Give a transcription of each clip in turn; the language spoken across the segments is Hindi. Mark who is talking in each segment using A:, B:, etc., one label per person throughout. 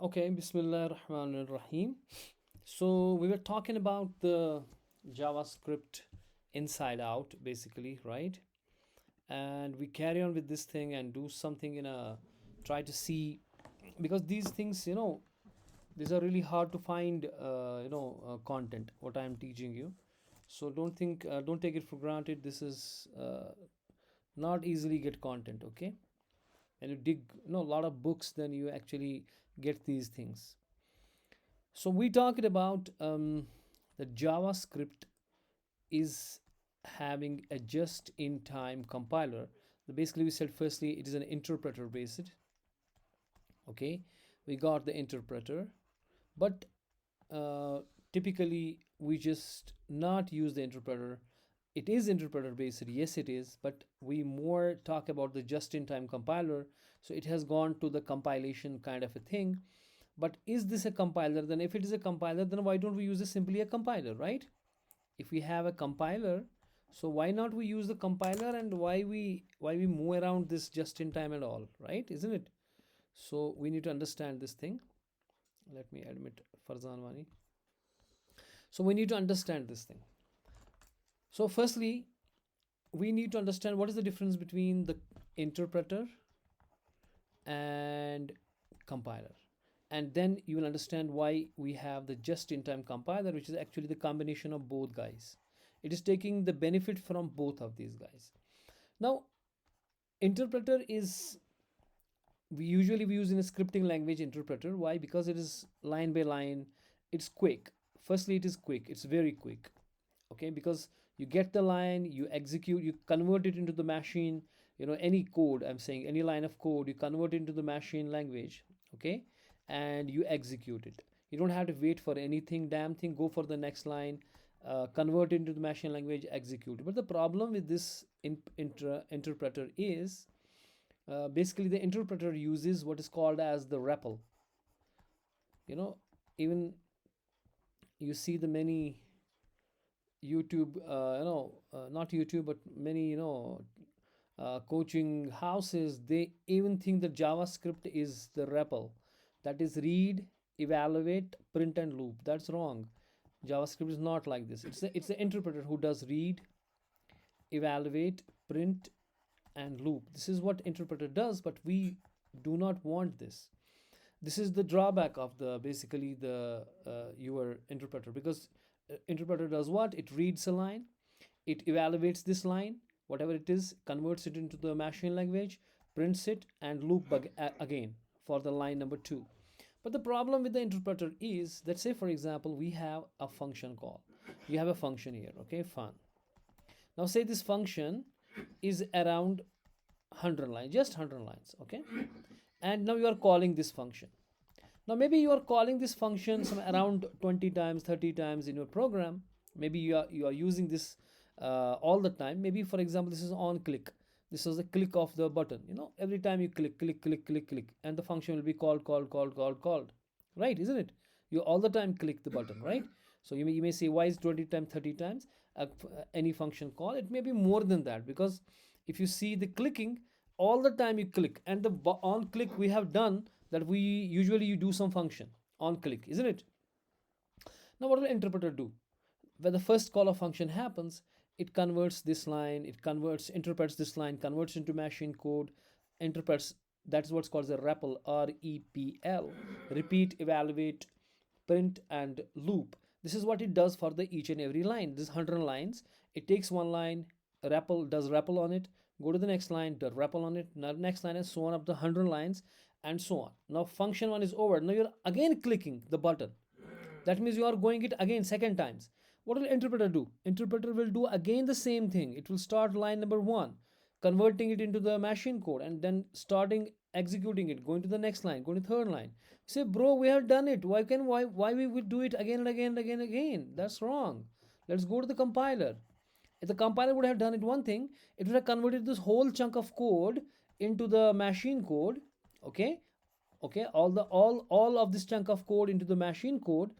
A: Okay, Bismillah Rahman Rahim. So we were talking about the JavaScript inside out, basically, right? And we carry on with this thing and do something try to see, because these things, these are really hard to find, content, what I'm teaching you. So don't take it for granted. This is not easily get content, okay? And you dig, a lot of books, then you actually get these things. So we talked about the JavaScript is having a just-in-time compiler. Basically, we said firstly it is an interpreter based. Okay, we got the interpreter, but uh, typically we just not use the interpreter. It is interpreter based, yes, it is, but we more talk about the just-in-time compiler. So it has gone to the compilation kind of a thing. But is this a compiler? Then if it is a compiler, then why don't we use simply a compiler, right? If we have a compiler, so why not we use the compiler, and why we move around this just in time and all, right? Isn't it? So we need to understand this thing. Let me admit Farzan Wani. So we need to understand this thing. So firstly, we need to understand what is the difference between the interpreter and compiler, and then you will understand why we have the just-in-time compiler, which is actually the combination of both guys. It is taking the benefit from both of these guys. Now, interpreter is, we use in a scripting language interpreter. Why? Because it is line by line. It's quick. Firstly, it is quick. It's very quick. Okay, because you get the line, you execute, you convert it into the machine. Any code, I'm saying any line of code, you convert it into the machine language. Okay, and you execute it. You don't have to wait for anything, damn thing, go for the next line, convert it into the machine language, execute. But the problem with this interpreter is, basically the interpreter uses what is called as the REPL. you know Even you see the many YouTube, not YouTube, but many, coaching houses, they even think that JavaScript is the REPL. That is read, evaluate, print, and loop. That's wrong. JavaScript is not like this. It's the interpreter who does read, evaluate, print, and loop. This is what interpreter does, but we do not want this. This is the drawback of the basically the your interpreter, because interpreter does what? It reads a line, it evaluates this line, whatever it is, converts it into the machine language, prints it, and loop again for the line number two. But the problem with the interpreter is that, say for example, we have a function call. You have a function here, okay, fun. Now say this function is around 100 lines, just 100 lines, okay? And now you are calling this function. Now maybe you are calling this function some around 20 times, 30 times in your program. Maybe you are using this all the time. Maybe for example, this is on click. This is the click of the button. Every time you click, click, click, click, click, and the function will be called, called, called, called, called. Right, isn't it? You all the time click the button, right? So you may say, why is 20 times, 30 times any function call? It may be more than that, because if you see the clicking, all the time you click, and the on click we have done that, we usually you do some function on click, isn't it? Now what will interpreter do? When the first call of function happens, it converts this line, interprets this line, converts into machine code, interprets. That's what's called the REPL, REPL, repeat, evaluate, print, and loop. This is what it does for the each and every line. This 100 lines, it takes one line, REPL does REPL on it, go to the next line, does REPL on it, next line, and so on up to 100 lines, and so on. Now function one is over. Now you're again clicking the button. That means you are going it again second times. What will interpreter do? Interpreter will do again the same thing. It will start line number one, converting it into the machine code, and then starting executing it, going to the next line, going to third line. Say, bro, we have done it. Why we would do it again and again and again and again? That's wrong. Let's go to the compiler. If the compiler would have done it one thing, it would have converted this whole chunk of code into the machine code. Okay, all of this chunk of code into the machine code.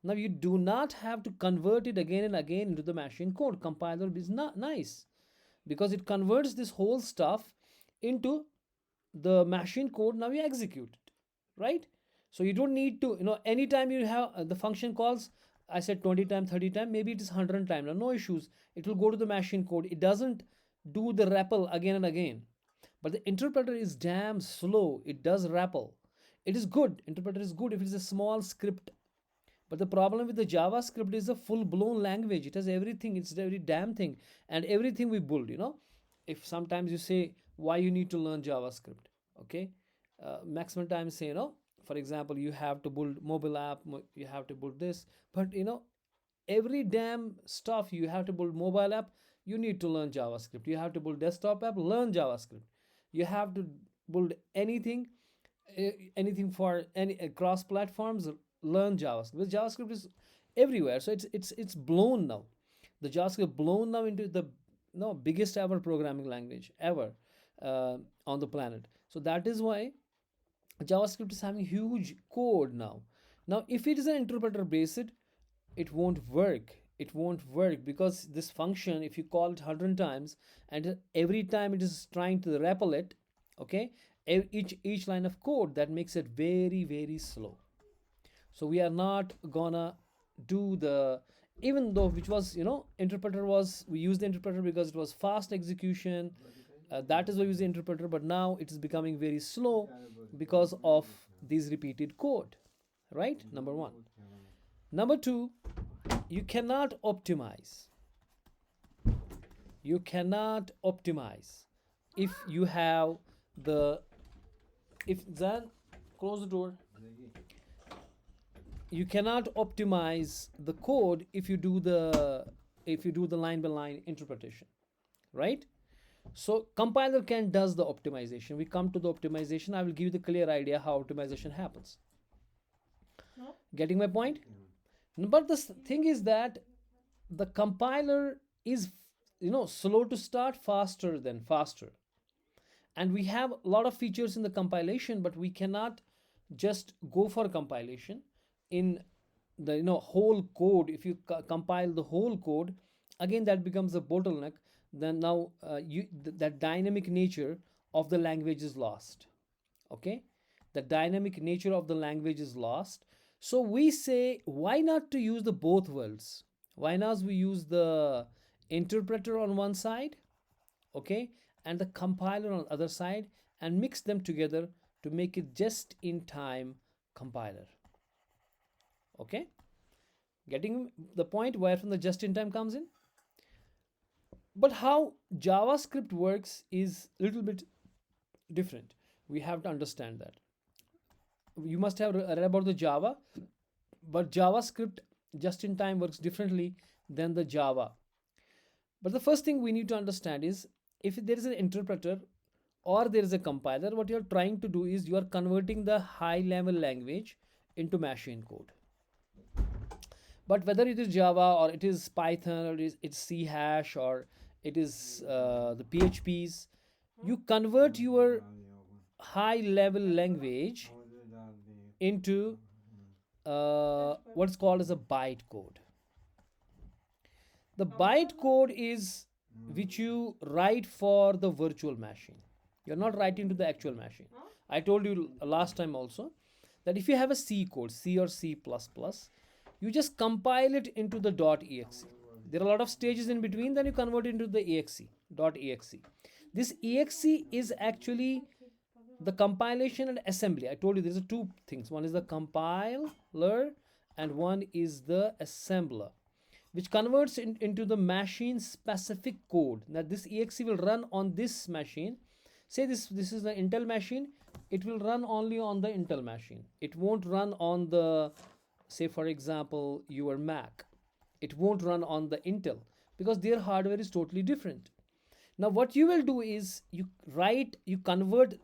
A: Now you do not have to convert it again and again into the machine code. Compiler is not nice, because it converts this whole stuff into the machine code. Now you execute it, right? So you don't need to, anytime you have the function calls, I said 20 times, 30 times, maybe it is 100 times. Now, no issues. It will go to the machine code. It doesn't do the REPL again and again. But the interpreter is damn slow. It does REPL. It is good. Interpreter is good if it is a small script. But the problem with the JavaScript is a full blown language. It has everything. It's every damn thing. And everything we build. If sometimes you say why you need to learn JavaScript, okay? Maximum time say, for example, you have to build mobile app, you have to build this. But every damn stuff you have to build mobile app, you need to learn JavaScript. You have to build desktop app, learn JavaScript. You have to build anything for any cross platforms, learn JavaScript. Because JavaScript is everywhere, so it's blown now. The JavaScript blown now into the no biggest ever programming language ever on the planet. So that is why JavaScript is having huge code now. Now, if it is an interpreter based, it won't work. It won't work because this function, if you call it 100 times and every time it is trying to REPL it, okay, each line of code, that makes it very, very slow. So we are not gonna do the, even though which was, interpreter was, we used the interpreter because it was fast execution. That is why we use the interpreter, but now it is becoming very slow because of these repeated code, right? Number one. Number two, you cannot optimize. You cannot optimize if you have the, if then close the door. You cannot optimize the code if you do the line by line interpretation, right? So compiler can does the optimization. We come to the optimization. I will give you the clear idea how optimization happens. Getting my point? But the thing is that the compiler is slow to start, faster than faster. And we have a lot of features in the compilation, but we cannot just go for compilation in the whole code. If you compile the whole code, again that becomes a bottleneck. Then now that dynamic nature of the language is lost. Okay, the dynamic nature of the language is lost. So we say, why not to use the both worlds? Why not we use the interpreter on one side, okay, and the compiler on the other side, and mix them together to make it just in time compiler. Okay, getting the point where from the just in time comes in. But how JavaScript works is a little bit different. We have to understand that. You must have read about the Java, but JavaScript just in time works differently than the Java. But the first thing we need to understand is, if there is an interpreter or there is a compiler, what you are trying to do is you are converting the high level language into machine code. But whether it is Java or it is Python or it's C hash or it is the PHPs, you convert your high level language into what's called as a bytecode. The bytecode is which you write for the virtual machine. You're not writing to the actual machine. I told you last time also that if you have a C code, C or C++, you just compile it into the .exe. There are a lot of stages in between, then you convert it into the .exe. This .exe is actually the compilation and assembly. I told you there's two things. One is the compiler and one is the assembler, which converts into the machine specific code. Now this .exe will run on this machine. Say this is the Intel machine. It will run only on the Intel machine. It won't run on the, say for example, your Mac. It won't run on the Intel because their hardware is totally different. Now what you will do is you convert,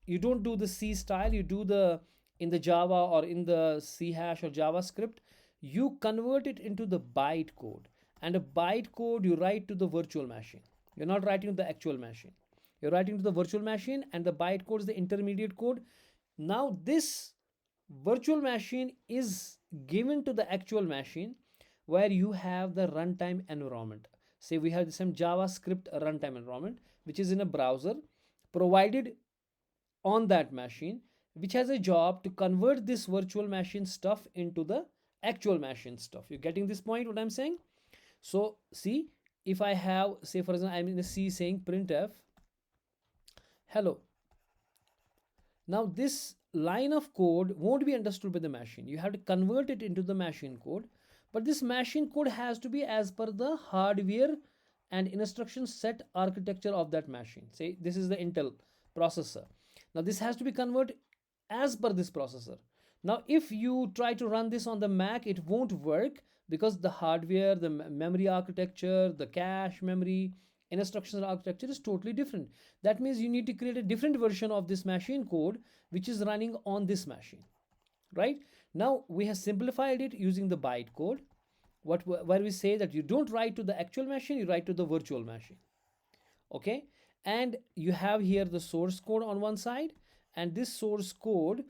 A: you don't do the C style, you do the, in the Java or in the C hash or JavaScript, you convert it into the bytecode. And a bytecode you write to the virtual machine. You're not writing to the actual machine. You're writing to the virtual machine, and the bytecode is the intermediate code. Now this virtual machine is given to the actual machine where you have the runtime environment. Say we have some JavaScript runtime environment which is in a browser provided on that machine, which has a job to convert this virtual machine stuff into the actual machine stuff. You getting this point what I'm saying? So see, if I have, say for example, I'm in the C saying printf hello. Now this line of code won't be understood by the machine. You have to convert it into the machine code, but this machine code has to be as per the hardware and instruction set architecture of that machine. Say this is the Intel processor. Now this has to be converted as per this processor. Now if you try to run this on the Mac, it won't work because the hardware, the memory architecture, the cache memory, instructional architecture is totally different. That means you need to create a different version of this machine code which is running on this machine, right? Now we have simplified it using the bytecode, where we say that you don't write to the actual machine, you write to the virtual machine. Okay, and you have here the source code on one side, and this source code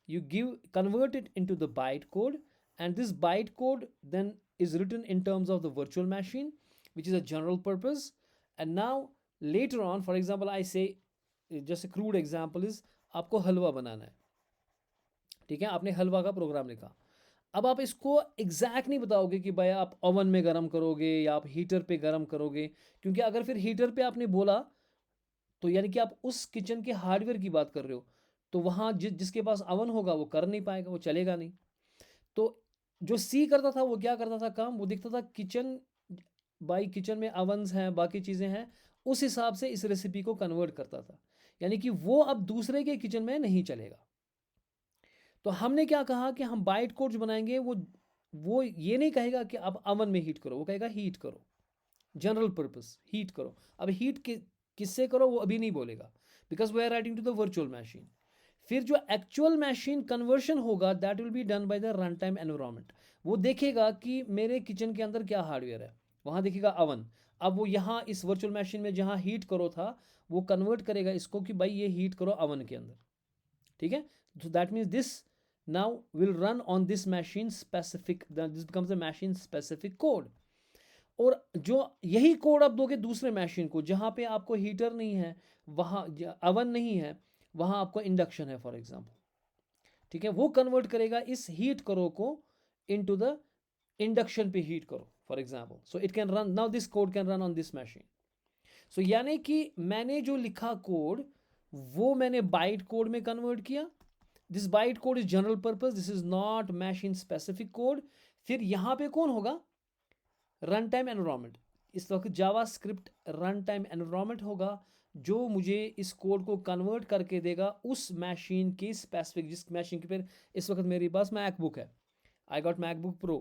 A: you convert it into the bytecode, and this bytecode then is written in terms of the virtual machine, which is a general purpose. And now later on, for example, I say, just a crude example is, आपको हलवा बनाना है, ठीक है, आपने हलवा का प्रोग्राम लिखा। अब आप इसको एग्जैक्ट नहीं बताओगे कि भाई आप ओवन में गर्म करोगे या आप हीटर पे गर्म करोगे, क्योंकि अगर फिर हीटर पे आपने बोला तो यानी कि आप उस किचन के हार्डवेयर की बात कर रहे हो, तो वहाँ जिसके पास अवन होगा वो कर नहीं पाएगा, वो चलेगा नहीं। तो जो सी करता था वो क्या करता था काम, वो देखता था किचन, बाई किचन में अवन्स हैं, बाकी चीज़ें हैं, उस हिसाब से इस रेसिपी को कन्वर्ट करता था, यानी कि वो अब दूसरे के किचन में नहीं चलेगा। तो हमने क्या कहा कि हम बाइट कोड जो बनाएंगे वो ये नहीं कहेगा कि आप अवन में हीट करो, वो कहेगा हीट करो, जनरल पर्पस हीट करो। अब हीट किससे करो वो अभी नहीं बोलेगा, because we are writing to the virtual machine. फिर जो एक्चुअल मशीन कन्वर्शन होगा that will be done by the run time environment. वो देखेगा कि मेरे किचन के अंदर क्या हार्डवेयर है, वहाँ देखेगा अवन। अब वो यहाँ इस वर्चुअल मशीन में जहाँ हीट करो था वो कन्वर्ट करेगा इसको कि भाई ये हीट करो अवन के अंदर, ठीक है। So that means this now will run on this machine specific, this becomes a machine specific code। और जो यही कोड आप दोगे दूसरे मशीन को जहाँ पे आपको हीटर नहीं है, वहाँ अवन नहीं है, वहाँ आपको इंडक्शन है फॉर एग्जांपल, ठीक है, वो कन्वर्ट करेगा इस हीट करो को इनटू द इंडक्शन पे हीट करो for example. So it can run, now this code can run on this machine. So यानी कि मैंने जो लिखा कोड वो मैंने बाइट कोड में कन्वर्ट किया। This byte code is general purpose, this is not machine specific code. फिर यहाँ पे कौन होगा, रन टाइम एनवायरनमेंट। इस वक्त जावा स्क्रिप्ट रन टाइम एनवायरनमेंट होगा जो मुझे इस कोड को कन्वर्ट करके देगा उस मशीन की स्पेसिफिक, जिस मशीन के पर इस वक्त मेरे पास मैकबुक है, आई गॉट मैकबुक प्रो,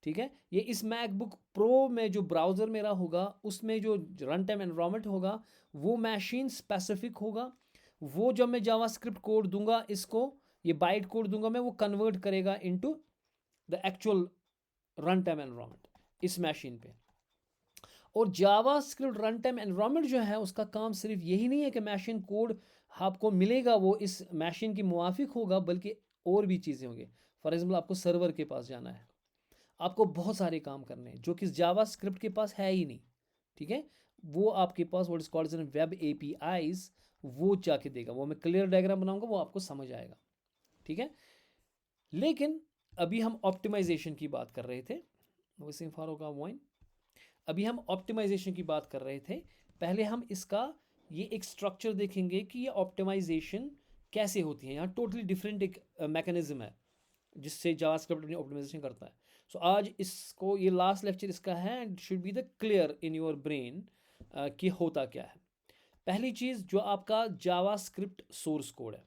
A: ठीक है। ये इस मैकबुक प्रो में जो ब्राउज़र मेरा होगा उसमें जो रन टाइम एनवायरनमेंट होगा वो मशीन स्पेसिफिक होगा। वो जब मैं जावा स्क्रिप्ट कोड दूंगा, इसको ये बाइट कोड दूंगा मैं, वो कन्वर्ट करेगा into the actual run time environment इस मशीन पे। और जावा स्क्रिप्ट रन टाइम एनवायरनमेंट जो है उसका काम सिर्फ यही नहीं है कि मशीन कोड आपको मिलेगा वो इस मशीन की मुआफिक होगा, बल्कि और भी चीज़ें होंगी। फॉर एग्जाम्पल आपको सर्वर के पास जाना है, आपको बहुत सारे काम करने हैं जो कि जावा स्क्रिप्ट के पास है ही नहीं, ठीक है। वो आपके पास what is called web APIs वो जाके देगा, वो मैं क्लियर डायग्राम बनाऊंगा, वो आपको समझ आएगा, ठीक है। लेकिन अभी हम ऑप्टिमाइजेशन की बात कर रहे थे, वैसे फारोका वाइन, अभी हम ऑप्टिमाइजेशन की बात कर रहे थे। पहले हम इसका ये एक स्ट्रक्चर देखेंगे कि ये ऑप्टिमाइजेशन कैसे होती है। यहाँ टोटली डिफरेंट एक मैकेनिज्म है जिससे जावास्क्रिप्ट अपनी ऑप्टिमाइजेशन करता है। सो आज इसको, ये लास्ट लेक्चर इसका है, and should be the clear in your brain कि होता क्या है। पहली चीज़ जो आपका जावास्क्रिप्ट सोर्स कोड है,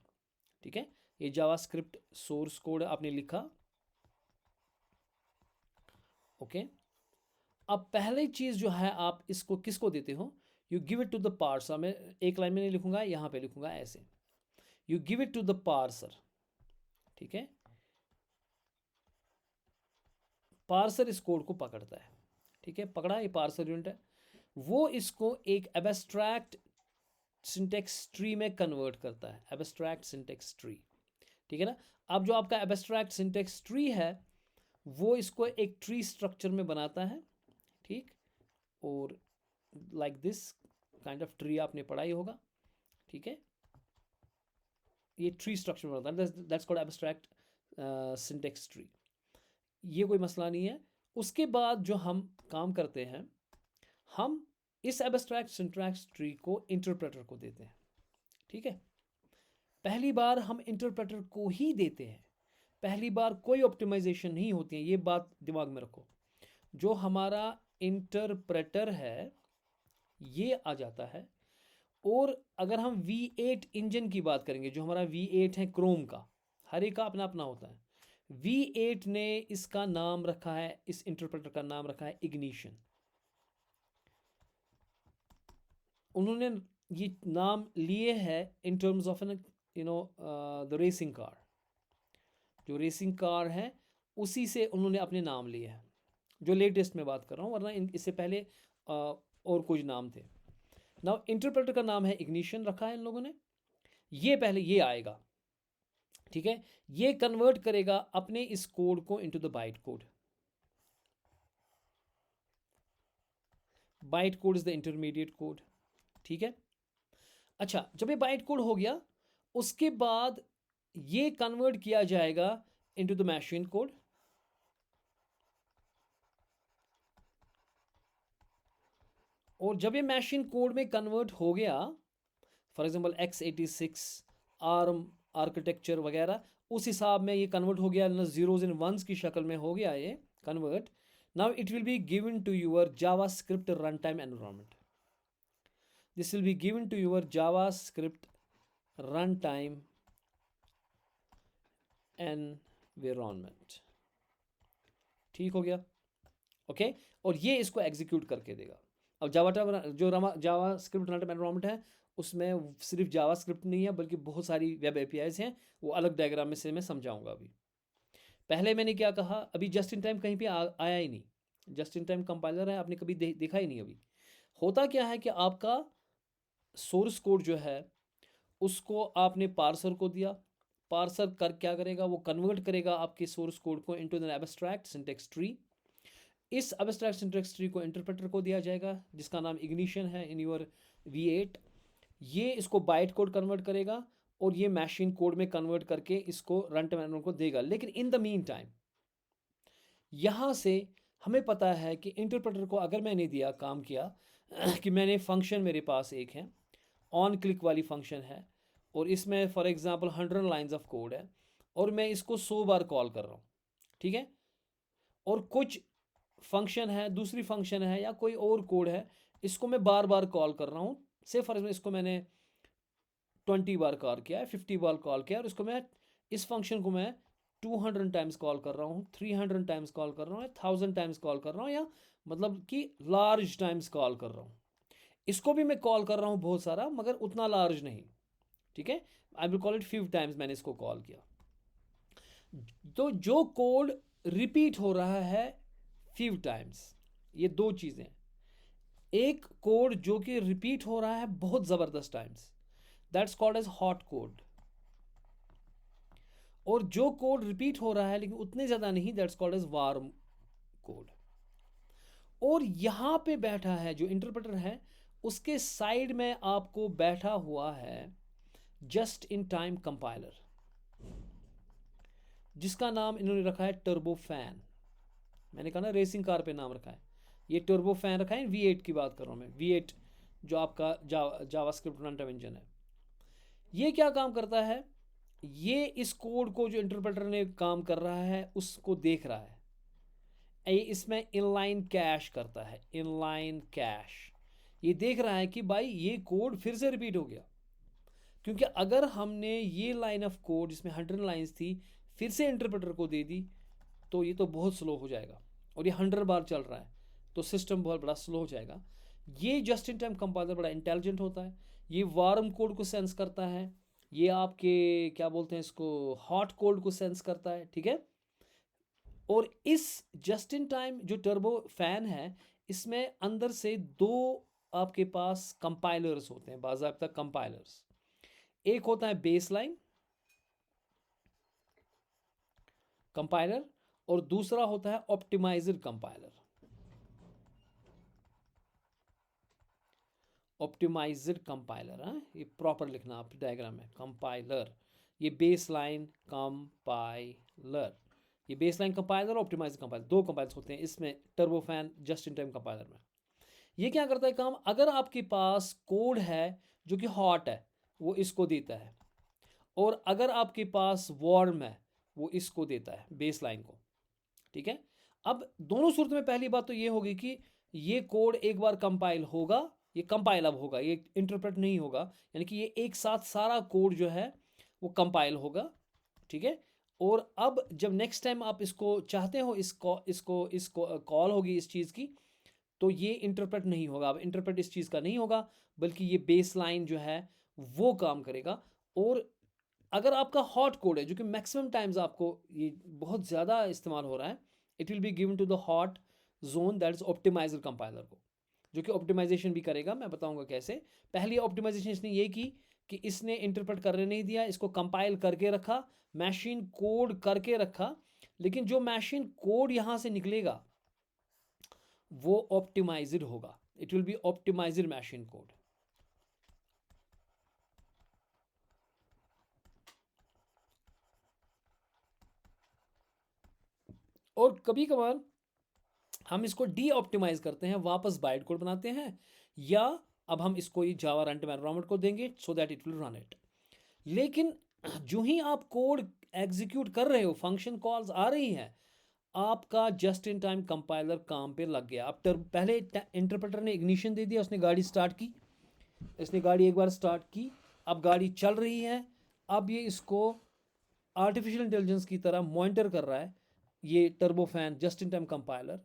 A: ठीक है, ये जावास्क्रिप्ट सोर्स कोड आपने लिखा, ओके। अब पहली चीज़ जो है आप इसको किसको देते हो, you give it to the parser. मैं एक लाइन में नहीं लिखूंगा, यहाँ पे लिखूंगा ऐसे, you give it to the parser, ठीक है। पार्सर इस कोड को पकड़ता है, ठीक है, पकड़ा, ये पार्सर यूनिट है, वो इसको एक एब्स्ट्रैक्ट सिंटेक्स ट्री में कन्वर्ट करता है, एब्स्ट्रैक्ट सिंटेक्स ट्री, ठीक है ना। अब जो आपका एब्स्ट्रैक्ट सिंटेक्स ट्री है वो इसको एक ट्री स्ट्रक्चर में बनाता है, ठीक, और like this kind of tree आपने पढ़ा ही होगा, ठीक है। ये ट्री स्ट्रक्चर होता है, that's called abstract syntax tree. ये कोई मसला नहीं है। उसके बाद जो हम काम करते हैं, हम इस एब्स्ट्रैक्ट सिंटैक्स ट्री को इंटरप्रेटर को देते हैं, ठीक है। पहली बार हम इंटरप्रेटर को ही देते हैं, पहली बार कोई ऑप्टिमाइजेशन नहीं होती है, ये बात दिमाग में रखो। जो हमारा इंटरप्रेटर है ये आ जाता है। और अगर हम V8 इंजन की बात करेंगे, जो हमारा V8 है क्रोम का, हर एक का अपना अपना होता है। V8 ने इसका नाम रखा है, इस इंटरप्रेटर का नाम रखा है इग्निशन। उन्होंने ये नाम लिए है in terms of an the racing car. जो रेसिंग कार है उसी से उन्होंने अपने नाम लिए हैं, जो लेटेस्ट में बात कर रहा हूँ, वरना इससे पहले और कुछ नाम थे। नाउ इंटरप्रेटर का नाम है इग्निशन रखा है इन लोगों ने। ये पहले ये आएगा, ठीक है। ये कन्वर्ट करेगा अपने इस कोड को into the byte code. Bite code is the intermediate code, ठीक है। अच्छा, जब ये बाइट कोड हो गया, उसके बाद ये कन्वर्ट किया जाएगा इनटू द मशीन कोड। और जब ये मशीन कोड में कन्वर्ट हो गया, for example x86 arm architecture वगैरह, उस हिसाब में ये कन्वर्ट हो गया, जीरोज एंड वंस की शक्ल में हो गया ये convert. Now it will be given to your JavaScript run time environment. This will be given to your JavaScript run time environment, ठीक हो गया, ओके। और ये इसको एग्जीक्यूट करके देगा। अब जावा स्क्रिप्ट रन टाइम एनवायरनमेंट है, उसमें सिर्फ जावा स्क्रिप्ट नहीं है बल्कि बहुत सारी वेब एपीआईज हैं, वो अलग डायग्राम में से मैं समझाऊंगा। अभी पहले मैंने क्या कहा, अभी जस्ट इन टाइम कहीं पे आया ही नहीं। जस्ट इन टाइम कंपाइलर है, आपने कभी देखा ही नहीं। अभी होता क्या है कि आपका सोर्स कोड जो है उसको आपने पार्सर को दिया, पार्सर कर क्या करेगा, वो कन्वर्ट करेगा आपके सोर्स कोड को into the abstract syntax tree. इस एब्स्ट्रैक्ट सिंटैक्स ट्री को इंटरप्रेटर को दिया जाएगा जिसका नाम इग्निशन है इन योर V8। ये इसको बाइट कोड कन्वर्ट करेगा और ये मशीन कोड में कन्वर्ट करके इसको रन टाइम एनवायरनमेंट को देगा। लेकिन इन द मीन टाइम यहाँ से हमें पता है कि इंटरप्रेटर को अगर मैंने दिया काम किया कि मैंने फंक्शन मेरे पास एक है, ऑन क्लिक वाली फंक्शन है, और इसमें for example 100 lines of code है, और मैं इसको 100 बार कॉल कर रहा हूँ, ठीक है। और कुछ फंक्शन है, दूसरी फंक्शन है या कोई और कोड है, इसको मैं बार बार कॉल कर रहा हूँ। से फॉर एग्जाम्पल इसको मैंने 20 बार कॉल किया है, 50 बार कॉल किया, और इसको मैं इस फंक्शन को मैं 200 टाइम्स कॉल कर रहा हूँ, 300 टाइम्स कॉल कर रहा हूँ, 1000 टाइम्स कॉल कर रहा हूँ, या मतलब कि लार्ज टाइम्स कॉल कर रहा हूँ। इसको भी मैं कॉल कर रहा हूँ बहुत सारा, मगर उतना लार्ज नहीं, ठीक है। I will call it 5 times मैंने इसको कॉल किया। तो जो कोड रिपीट हो रहा है 5 टाइम्स, ये दो चीज़ें, एक कोड जो कि रिपीट हो रहा है बहुत ज़बरदस्त times, that's called as hot code. और जो कोड रिपीट हो रहा है लेकिन उतने ज़्यादा नहीं, that's called as warm code. और यहाँ पे बैठा है जो इंटरप्रेटर है, उसके साइड में आपको बैठा हुआ है जस्ट इन टाइम कंपाइलर, जिसका नाम इन्होंने रखा है टर्बो फैन। मैंने कहा ना रेसिंग कार पे नाम रखा है, ये टर्बो फैन रखा है। V8 की बात कर रहा हूँ मैं, V8 जो आपका जावास्क्रिप्ट रन टाइम इंजन है। ये क्या काम करता है, ये इस कोड को जो इंटरप्रेटर ने काम कर रहा है उसको देख रहा है, ये इसमें इनलाइन कैश करता है, इनलाइन कैश। ये देख रहा है कि भाई ये कोड फिर से रिपीट हो गया, क्योंकि अगर हमने ये लाइन ऑफ कोड जिसमें 100 लाइंस थी फिर से इंटरप्रेटर को दे दी तो ये तो बहुत स्लो हो जाएगा, और ये 100 बार चल रहा है तो सिस्टम बहुत बड़ा स्लो हो जाएगा। ये जस्ट इन टाइम कंपाइलर बड़ा इंटेलिजेंट होता है, ये वार्म कोड को सेंस करता है, ये आपके क्या बोलते हैं इसको, हॉट कोड को सेंस करता है, ठीक है। और इस जस्ट इन टाइम जो टर्बो फैन है, इसमें अंदर से दो आपके पास कंपाइलर्स होते हैं, बाज़ाब्ता कंपाइलर्स। एक होता है बेसलाइन कंपाइलर और दूसरा होता है ऑप्टिमाइजर कंपाइलर। ऑप्टिमाइजर कंपाइलर, हाँ, ये प्रॉपर लिखना आप डायग्राम में, कंपाइलर ये बेस लाइन कंपाइलर, ये base line compiler, optimizer compiler, दो कंपाइलर्स होते हैं इसमें TurboFan just in time compiler में। ये क्या करता है काम, अगर आपके पास कोड है जो कि हॉट है वो इसको देता है, और अगर आपके पास वार्म है वो इसको देता है बेस लाइन को, ठीक है। अब दोनों सूरत में पहली बात तो ये होगी कि ये कोड एक बार कंपाइल होगा, ये कंपाइल अब होगा, ये इंटरप्रेट नहीं होगा, यानी कि ये एक साथ सारा कोड जो है वो कंपाइल होगा, ठीक है। और अब जब नेक्स्ट टाइम आप इसको चाहते हो, इसको कॉल होगी इस चीज़ की, तो ये इंटरप्रेट नहीं होगा, अब इंटरप्रेट इस चीज़ का नहीं होगा, बल्कि ये बेस लाइन जो है वो काम करेगा। और अगर आपका हॉट कोड है, जो कि मैक्सिमम टाइम्स आपको ये बहुत ज़्यादा इस्तेमाल हो रहा है, it will be given to the hot zone, that is optimizer compiler को, जो कि ऑप्टिमाइजेशन भी करेगा। मैं बताऊंगा कैसे। पहली ऑप्टिमाइजेशन इसने ये की कि इसने इंटरप्रेट करने नहीं दिया, इसको कंपाइल करके रखा, मशीन कोड करके रखा, लेकिन जो मशीन कोड यहाँ से निकलेगा वो ऑप्टिमाइज्ड होगा, it will be optimized machine code. और कभी कभार हम इसको डी ऑप्टिमाइज करते हैं, वापस बाइट कोड बनाते हैं, या अब हम इसको ये जावा रन टाइम एनवायरनमेंट को देंगे so that it will run it. लेकिन जो ही आप कोड एग्जीक्यूट कर रहे हो, फंक्शन कॉल्स आ रही हैं, आपका जस्ट इन टाइम कंपाइलर काम पे लग गया। अब पहले इंटरप्रेटर ने इग्निशन दे दिया, उसने गाड़ी स्टार्ट की, इसने गाड़ी एक बार स्टार्ट की, अब गाड़ी चल रही है, अब ये इसको आर्टिफिशियल इंटेलिजेंस की तरह मॉनिटर कर रहा है, ये turbofan just in time compiler.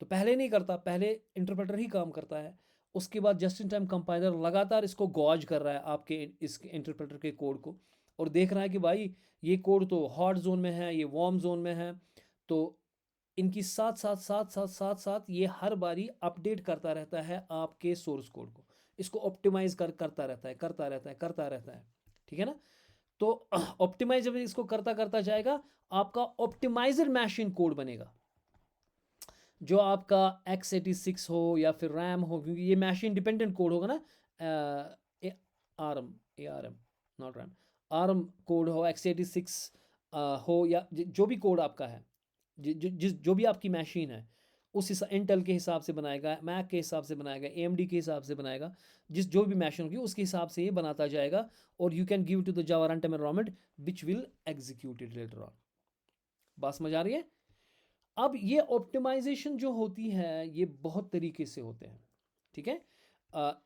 A: तो पहले नहीं करता, पहले इंटरप्रेटर ही काम करता है, उसके बाद जस्ट इन टाइम कंपाइलर लगातार इसको गॉज कर रहा है आपके इस इंटरप्रेटर के कोड को, और देख रहा है कि भाई ये कोड तो हॉट जोन में है, ये वार्म जोन में है, तो इनकी साथ साथ साथ साथ साथ साथ ये हर बारी अपडेट करता रहता है आपके सोर्स कोड को, इसको ऑप्टिमाइज करता रहता है, करता रहता है, करता रहता है, ठीक है ना। तो ऑप्टिमाइज जब इसको करता करता जाएगा, आपका ऑप्टिमाइजर मशीन कोड बनेगा, जो आपका x86 हो या फिर रैम हो, क्योंकि ये मशीन डिपेंडेंट कोड होगा ना, आरम ARM नॉट रैम, आरम कोड हो, x86 हो, या जो भी कोड आपका है, जो भी आपकी मशीन है, उस इंटेल के हिसाब से बनाएगा, मैक के हिसाब से बनाएगा, AMD के हिसाब से बनाएगा, जो भी मशीन होगी उसके हिसाब से ये बनाता जाएगा, और you can give to the Java run time environment which will execute it later on. बात समझ आ रही है। अब ये ऑप्टिमाइजेशन जो होती है ये बहुत तरीके से होते हैं, ठीक है।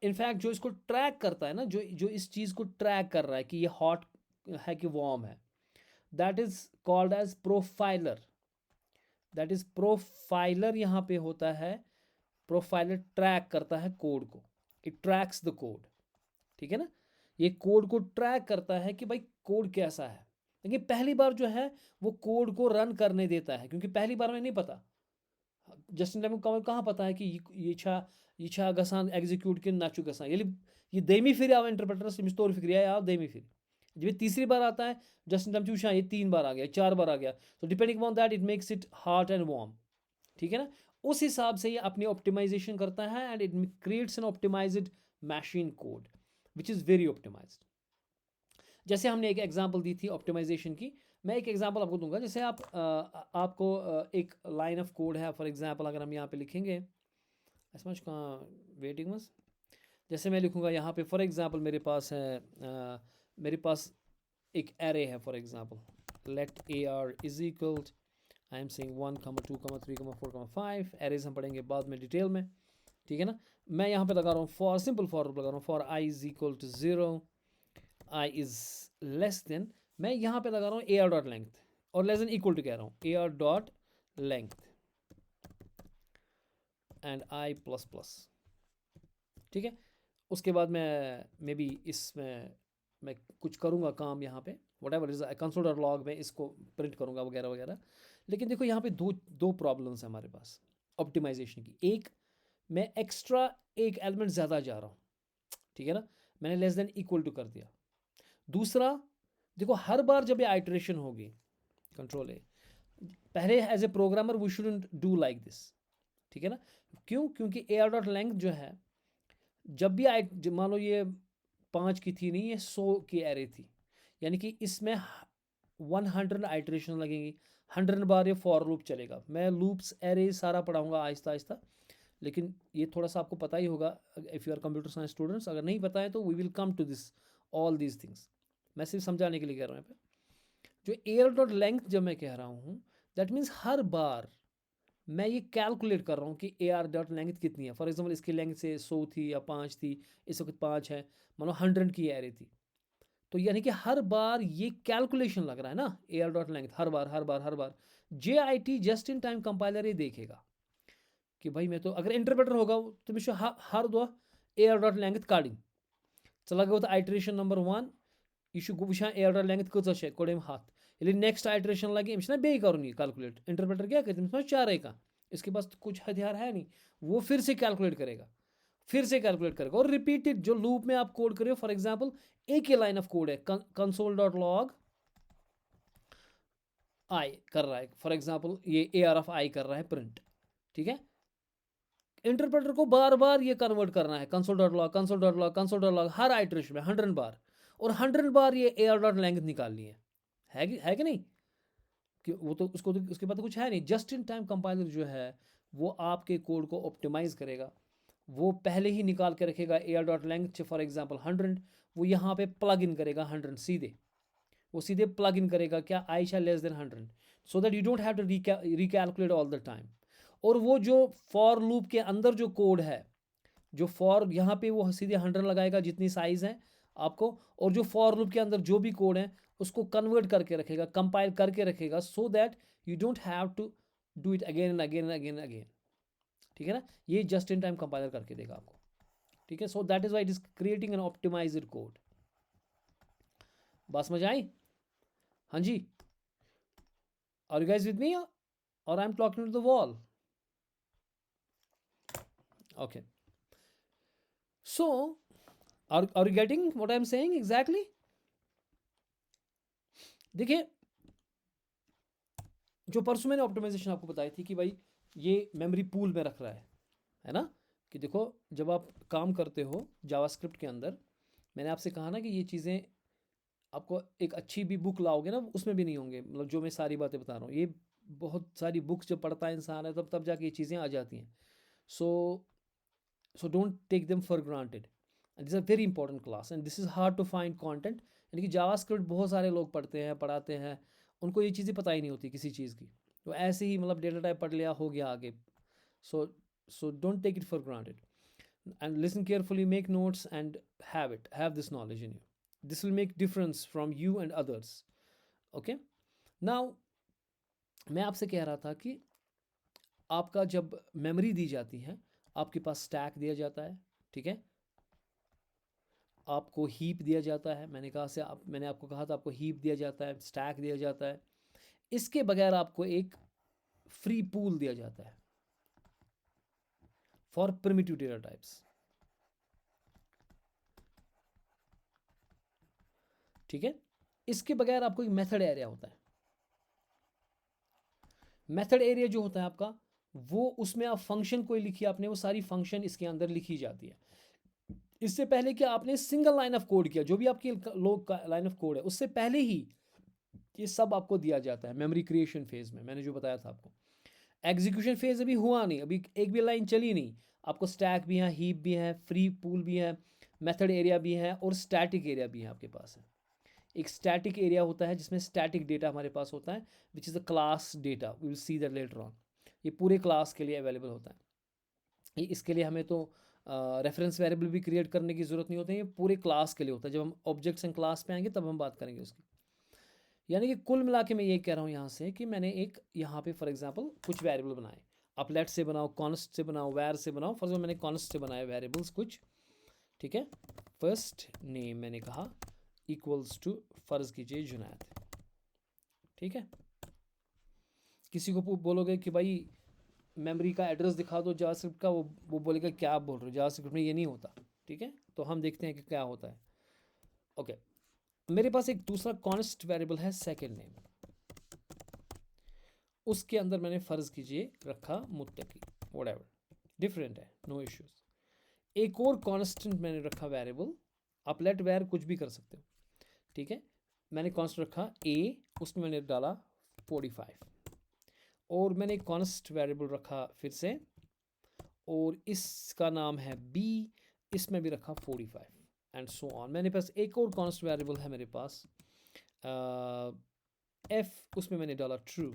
A: इनफैक्ट जो इसको ट्रैक करता है ना, जो जो इस चीज़ को ट्रैक कर रहा है कि ये हॉट है कि वार्म है, that is called as profiler, that is profiler यहाँ पे होता है। प्रोफाइलर ट्रैक करता है कोड को, इट ट्रैक्स द कोड, ठीक है ना। ये कोड को ट्रैक करता है कि भाई कोड कैसा है, लेकिन पहली बार जो है वो कोड को रन करने देता है, क्योंकि पहली बार में नहीं पता, जस्ट इन टाइम कहाँ पता है कि ये छा गसान एग्जीक्यूट कि ना गसान, ये दमी फिर आव इंटरप्रेटरस तमिस तौर फिक्रिया आव दमी फिर, जब ये तीसरी बार आता है जस्ट इन टाइम चूशा ये 3 बार आ गया, 4 बार आ गया, तो depending on that it makes it hot and warm, ठीक है ना। उस हिसाब से ये अपनी ऑप्टिमाइजेशन करता है, and it creates an optimized machine code which is very optimized. जैसे हमने एक एग्जांपल दी थी ऑप्टिमाइजेशन की, मैं एक एग्जांपल आपको दूंगा। जैसे आपको एक लाइन ऑफ कोड है, फॉर एग्जांपल अगर हम यहाँ पे लिखेंगे, समझ कहाँ वेटिंग में, जैसे मैं लिखूँगा यहाँ पे फॉर एग्जांपल मेरे पास है मेरे पास एक एरे है, for example let AR is equal, I am saying 1, 2, 3, 4, 5, arrays हम पढ़ेंगे बाद में डिटेल में, ठीक है ना। मैं यहाँ पे लगा रहा हूँ फॉर, सिंपल फॉर लगा रहा हूँ, for i is equal to 0, i is less than, मैं यहाँ पे लगा रहा हूँ AR डॉट लेंथ, और लेस देन इक्वल टू कह रहा हूँ AR dot length and i plus plus, ठीक है। उसके बाद मैं मे बी इसमें मैं कुछ करूँगा काम यहाँ पे, what ever is console log में इसको प्रिंट करूँगा वगैरह वगैरह। लेकिन देखो यहाँ पे दो प्रॉब्लम्स हैं हमारे पास ऑप्टिमाइजेशन की। एक, मैं एक्स्ट्रा एक एलिमेंट ज़्यादा जा रहा हूँ, ठीक है ना, मैंने लेस देन इक्वल टू कर दिया। दूसरा, देखो हर बार जब ये आइट्रेशन होगी, कंट्रोल ए, पहले as a programmer we shouldn't do like this, ठीक है ना। क्यों? क्योंकि AR डॉट लेंथ जो है, जब भी मान लो ये 5 की थी नहीं, ये 100 की एरे थी, यानी कि इसमें 100 आइट्रेशन लगेंगी, 100 बार ये फॉर लूप चलेगा। मैं लूप्स एरे सारा पढ़ाऊंगा आहिस्ता आहिस्ता, लेकिन ये थोड़ा सा आपको पता ही होगा if you are computer science students. अगर नहीं पता है तो we will come to this all these things. मैं सिर्फ समझाने के लिए कह रहा हूँ यहाँ पे। जो एयर डॉट लेंथ जब मैं कह रहा हूँ, दैट मीन्स हर बार मैं ये कैलकुलेट कर रहा हूँ कि ए आर डॉट लेंथ कितनी है। फॉर एग्जाम्पल इसकी लेंथ से 100 थी या 5 थी, इस वक्त 5 है, मानो 100 की एरे थी। तो यानी कि हर बार ये कैलकुलेशन लग रहा है ना, A R dot length her bar her bar her bar. J I T just in time compiler ये देखेगा कि भाई मैं तो, अगर इंटरप्रेटर होगा तो मिशो हर दो ए आर डॉट लेंथ काड़ी चला गया आइट्रेशन नंबर 1 यह वुचान ए आर डॉट लेंथ कच कोड़म हथ ये नेक्स्ट आइट्रेशन लगे अम्स ना बे कर कैलकुलेट। इंटरप्रेटर क्या करे, तमिस चारे का, इसके पास तो कुछ हथियार है नहीं, वो फिर से कैलकुलेट करेगा, फिर से कैलकुलेट करेगा और रिपीटेड जो लूप में आप कोड करिए। फॉर एग्जांपल एक ही लाइन ऑफ कोड है, कंसोल डॉट लॉग आई कर रहा है, फॉर एग्जांपल ये ए आर ऑफ आई कर रहा है प्रिंट, ठीक है। इंटरप्रेटर को बार बार ये कन्वर्ट करना है, console dot log console dot log console dot log, हर आइट्रेशन में 100 बार, और 100 बार ये ए आर डॉट लेंथ निकालनी है कि नहीं, कि वो तो उसको तो उसके बाद तो कुछ है नहीं। जस्ट इन टाइम कंपाइलर जो है वो आपके कोड को ऑप्टिमाइज करेगा, वो पहले ही निकाल के रखेगा A R dot length for example 100, वो यहाँ पे प्लग इन करेगा 100 सीधे, वो सीधे प्लग इन करेगा क्या, i is less than 100, so that you don't have to recalculate all the time. और वो जो फॉर लूप के अंदर जो कोड है, जो फॉर यहाँ पे वो सीधे 100 लगाएगा जितनी साइज़ है आपको, और जो फॉर लूप के अंदर जो भी कोड है उसको कन्वर्ट करके रखेगा, कंपाइल करके रखेगा, so that you don't have to do it again and again and again again, ठीक है ना। ये जस्ट इन टाइम कंपाइलर करके देगा आपको, ठीक है। So that is why it is creating an optimized code. बात समझ आई? हाँ जी, are you guys with me और I am talking to the wall? Okay, so are you getting what I'm saying exactly? देखिए, जो परसों मैंने ऑप्टिमाइजेशन आपको बताई थी कि भाई ये मेमोरी पूल में रख रहा है ना, कि देखो जब आप काम करते हो जावास्क्रिप्ट के अंदर, मैंने आपसे कहा ना कि ये चीज़ें आपको एक अच्छी भी बुक लाओगे ना उसमें भी नहीं होंगे, मतलब जो मैं सारी बातें बता रहा हूँ, ये बहुत सारी बुक्स जब पढ़ता है इंसान है तब जाके ये चीज़ें आ जाती हैं। So don't take them for granted, this are very important class and this is hard to find content. यानी कि जावास्क्रिप्ट बहुत सारे लोग पढ़ते हैं पढ़ाते हैं, उनको ये चीज़ें पता ही नहीं होती किसी चीज़ की, तो ऐसे ही मतलब डेटा टाइप पढ़ लिया हो गया आगे। So so don't take it for granted and listen carefully, make notes and have this knowledge in you. This will make difference from you and others. Okay, now मैं आपसे कह रहा था कि आपका जब मेमोरी दी जाती है, आपके पास स्टैक दिया जाता है, ठीक है, आपको हीप दिया जाता है, मैंने आपको कहा था आपको हीप दिया जाता है, स्टैक दिया जाता है, इसके बगैर आपको एक फ्री पूल दिया जाता है फॉर प्रिमिटिव डेटा टाइप्स, ठीक है। इसके बगैर आपको एक मेथड एरिया होता है। मेथड एरिया जो होता है आपका, वो उसमें आप फंक्शन कोई लिखी आपने, वो सारी फंक्शन इसके अंदर लिखी जाती है। इससे पहले कि आपने सिंगल लाइन ऑफ कोड किया, जो भी आपकी लोग का लाइन ऑफ कोड है, उससे पहले ही ये सब आपको दिया जाता है मेमोरी क्रिएशन फेज में। मैंने जो बताया था आपको, एग्जीक्यूशन फेज अभी हुआ नहीं, अभी एक भी लाइन चली नहीं, आपको स्टैक भी है, हीप भी है, फ्री पूल भी है, मेथड एरिया भी है और स्टैटिक एरिया भी है आपके पास है। एक स्टैटिक एरिया होता है जिसमें स्टैटिक डेटा हमारे पास होता है, which is the class data, we will see that later on. ये पूरे क्लास के लिए अवेलेबल होता है। इसके लिए हमें तो रेफरेंस वेरिएबल भी क्रिएट करने की ज़रूरत नहीं होती है, ये पूरे क्लास के लिए होता है। जब हम ऑब्जेक्ट्स एंड क्लास पे आएंगे तब हम बात करेंगे उसकी। यानी कि कुल मिला के मैं ये कह रहा हूँ यहाँ से कि मैंने एक यहाँ पे फॉर एग्जांपल कुछ वेरिएबल बनाए, आप लेट से बनाओ, कॉन्स्ट से बनाओ, वैर से बनाओ। फॉर एग्जाम्पल मैंने कॉन्स्ट से बनाए वेरिएबल्स कुछ, ठीक है। फर्स्ट नेम मैंने कहा इक्वल्स टू फ़र्ज़ कीजिए जुनैद, ठीक है। किसी को बोलोगे कि भाई मेमोरी का एड्रेस दिखा दो जावास्क्रिप्ट का, वो बोलेगा क्या आप बोल रहे हो, जावास्क्रिप्ट में ये नहीं होता, ठीक है। तो हम देखते हैं कि क्या होता है। ओके, मेरे पास एक दूसरा कॉन्स्ट वेरिएबल है सेकंड नेम, उसके अंदर मैंने फ़र्ज़ कीजिए रखा मुत्तकी, व्हाटएवर, डिफरेंट है, नो इश्यूज़। एक और कांस्टेंट मैंने रखा वेरिएबल, आप लेट वेर कुछ भी कर सकते हो, ठीक है। मैंने कॉन्स्ट रखा ए, उसमें मैंने डाला 45, और मैंने एक कॉन्स्ट वेरिएबल रखा फिर से, और इसका नाम है बी, इसमें भी रखा 45 एंड सो ऑन। मेरे पास एक और कॉन्स्ट वेरिएबल है मेरे पास एफ, उसमें मैंने डाला ट्रू,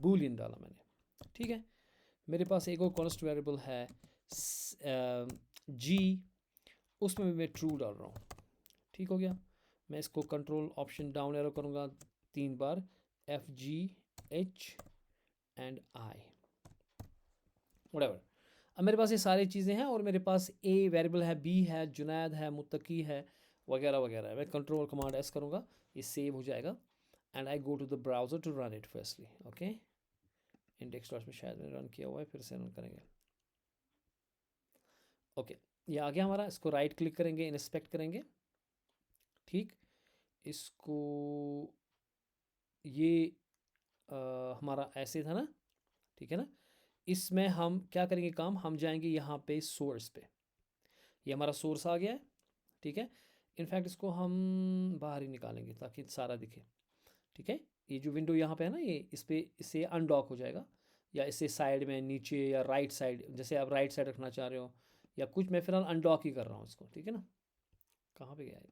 A: बूलियन डाला मैंने, ठीक है। मेरे पास एक और कॉन्स्ट वेरिएबल है जी, उसमें भी मैं ट्रू डाल रहा हूँ, ठीक हो गया। मैं इसको कंट्रोल ऑप्शन डाउन एरो करूँगा 3 बार, F G H and I, whatever. अब मेरे पास ये सारी चीज़ें हैं, और मेरे पास ए वेरिएबल है, बी है, जुनैद है, मुत्तकी है, वगैरह वगैरह। मैं कंट्रोल कमांड एस करूँगा, ये सेव हो जाएगा, and I go to the browser to run it firstly. Okay, index dot में शायद मैंने रन किया हुआ है, फिर से रन करेंगे। ओके, ये आ गया हमारा। इसको राइट क्लिक करेंगे, इंस्पेक्ट करेंगे, ठीक। इसको ये हमारा ऐसे था ना, ठीक है ना। इसमें हम क्या करेंगे काम, हम जाएंगे यहाँ पे सोर्स पे, ये हमारा सोर्स आ गया है, ठीक है। इनफैक्ट इसको हम बाहर ही निकालेंगे ताकि सारा दिखे, ठीक है। ये जो विंडो यहाँ पे है ना, ये इस पर इससे अनडॉक हो जाएगा, या इससे साइड में नीचे या राइट साइड, जैसे आप राइट साइड रखना चाह रहे हो या कुछ। मैं फिलहाल अनडॉक ही कर रहा हूँ इसको, ठीक है ना। कहाँ पे गया है?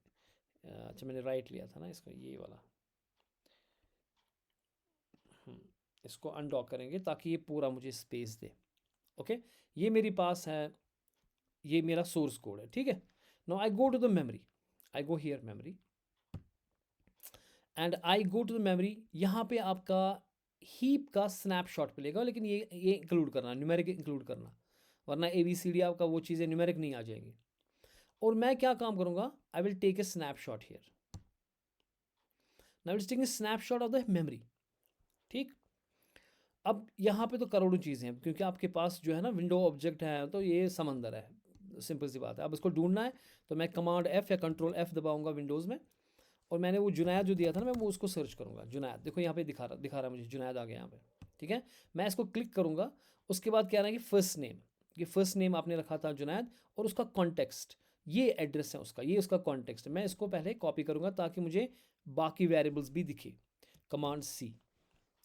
A: अच्छा, मैंने राइट लिया था ना इसको, ये वाला। इसको अनडॉक करेंगे ताकि ये पूरा मुझे स्पेस दे। ओके, ये मेरे पास है, ये मेरा सोर्स कोड है, ठीक है। Now I go to the memory, I go here memory, and I go to the memory. यहाँ पे आपका हीप का स्नैपशॉट मिलेगा, लेकिन ये इंक्लूड करना, न्यूमेरिक इंक्लूड करना, वरना ABCD आपका वो चीज़ें न्यूमेरिक नहीं आ जाएंगी। और मैं क्या काम करूँगा, I will take a snapshot here, now will take a snapshot of the memory, ठीक। अब यहाँ पे तो करोड़ों चीज़ें हैं, क्योंकि आपके पास जो है ना विंडो ऑब्जेक्ट है, तो ये समंदर है, सिंपल सी बात है। अब इसको ढूंढना है तो मैं कमांड F या कंट्रोल F दबाऊंगा विंडोज़ में, और मैंने वो जुनैद जो दिया था ना, मैं वो उसको सर्च करूँगा। जुनैद देखो यहाँ पे दिखा रहा है मुझे, जुनैद आ गया यहाँ पे, ठीक है। मैं इसको क्लिक करूँगा, उसके बाद क्या रहा है कि फर्स्ट नेम, ये फर्स्ट नेम आपने रखा था जुनैद, और उसका कॉन्टेक्स्ट, ये एड्रेस है उसका, ये उसका कॉन्टेक्स्ट है। मैं इसको पहले कॉपी करूँगा ताकि मुझे बाकी वेरिएबल्स भी दिखे। कमांड C,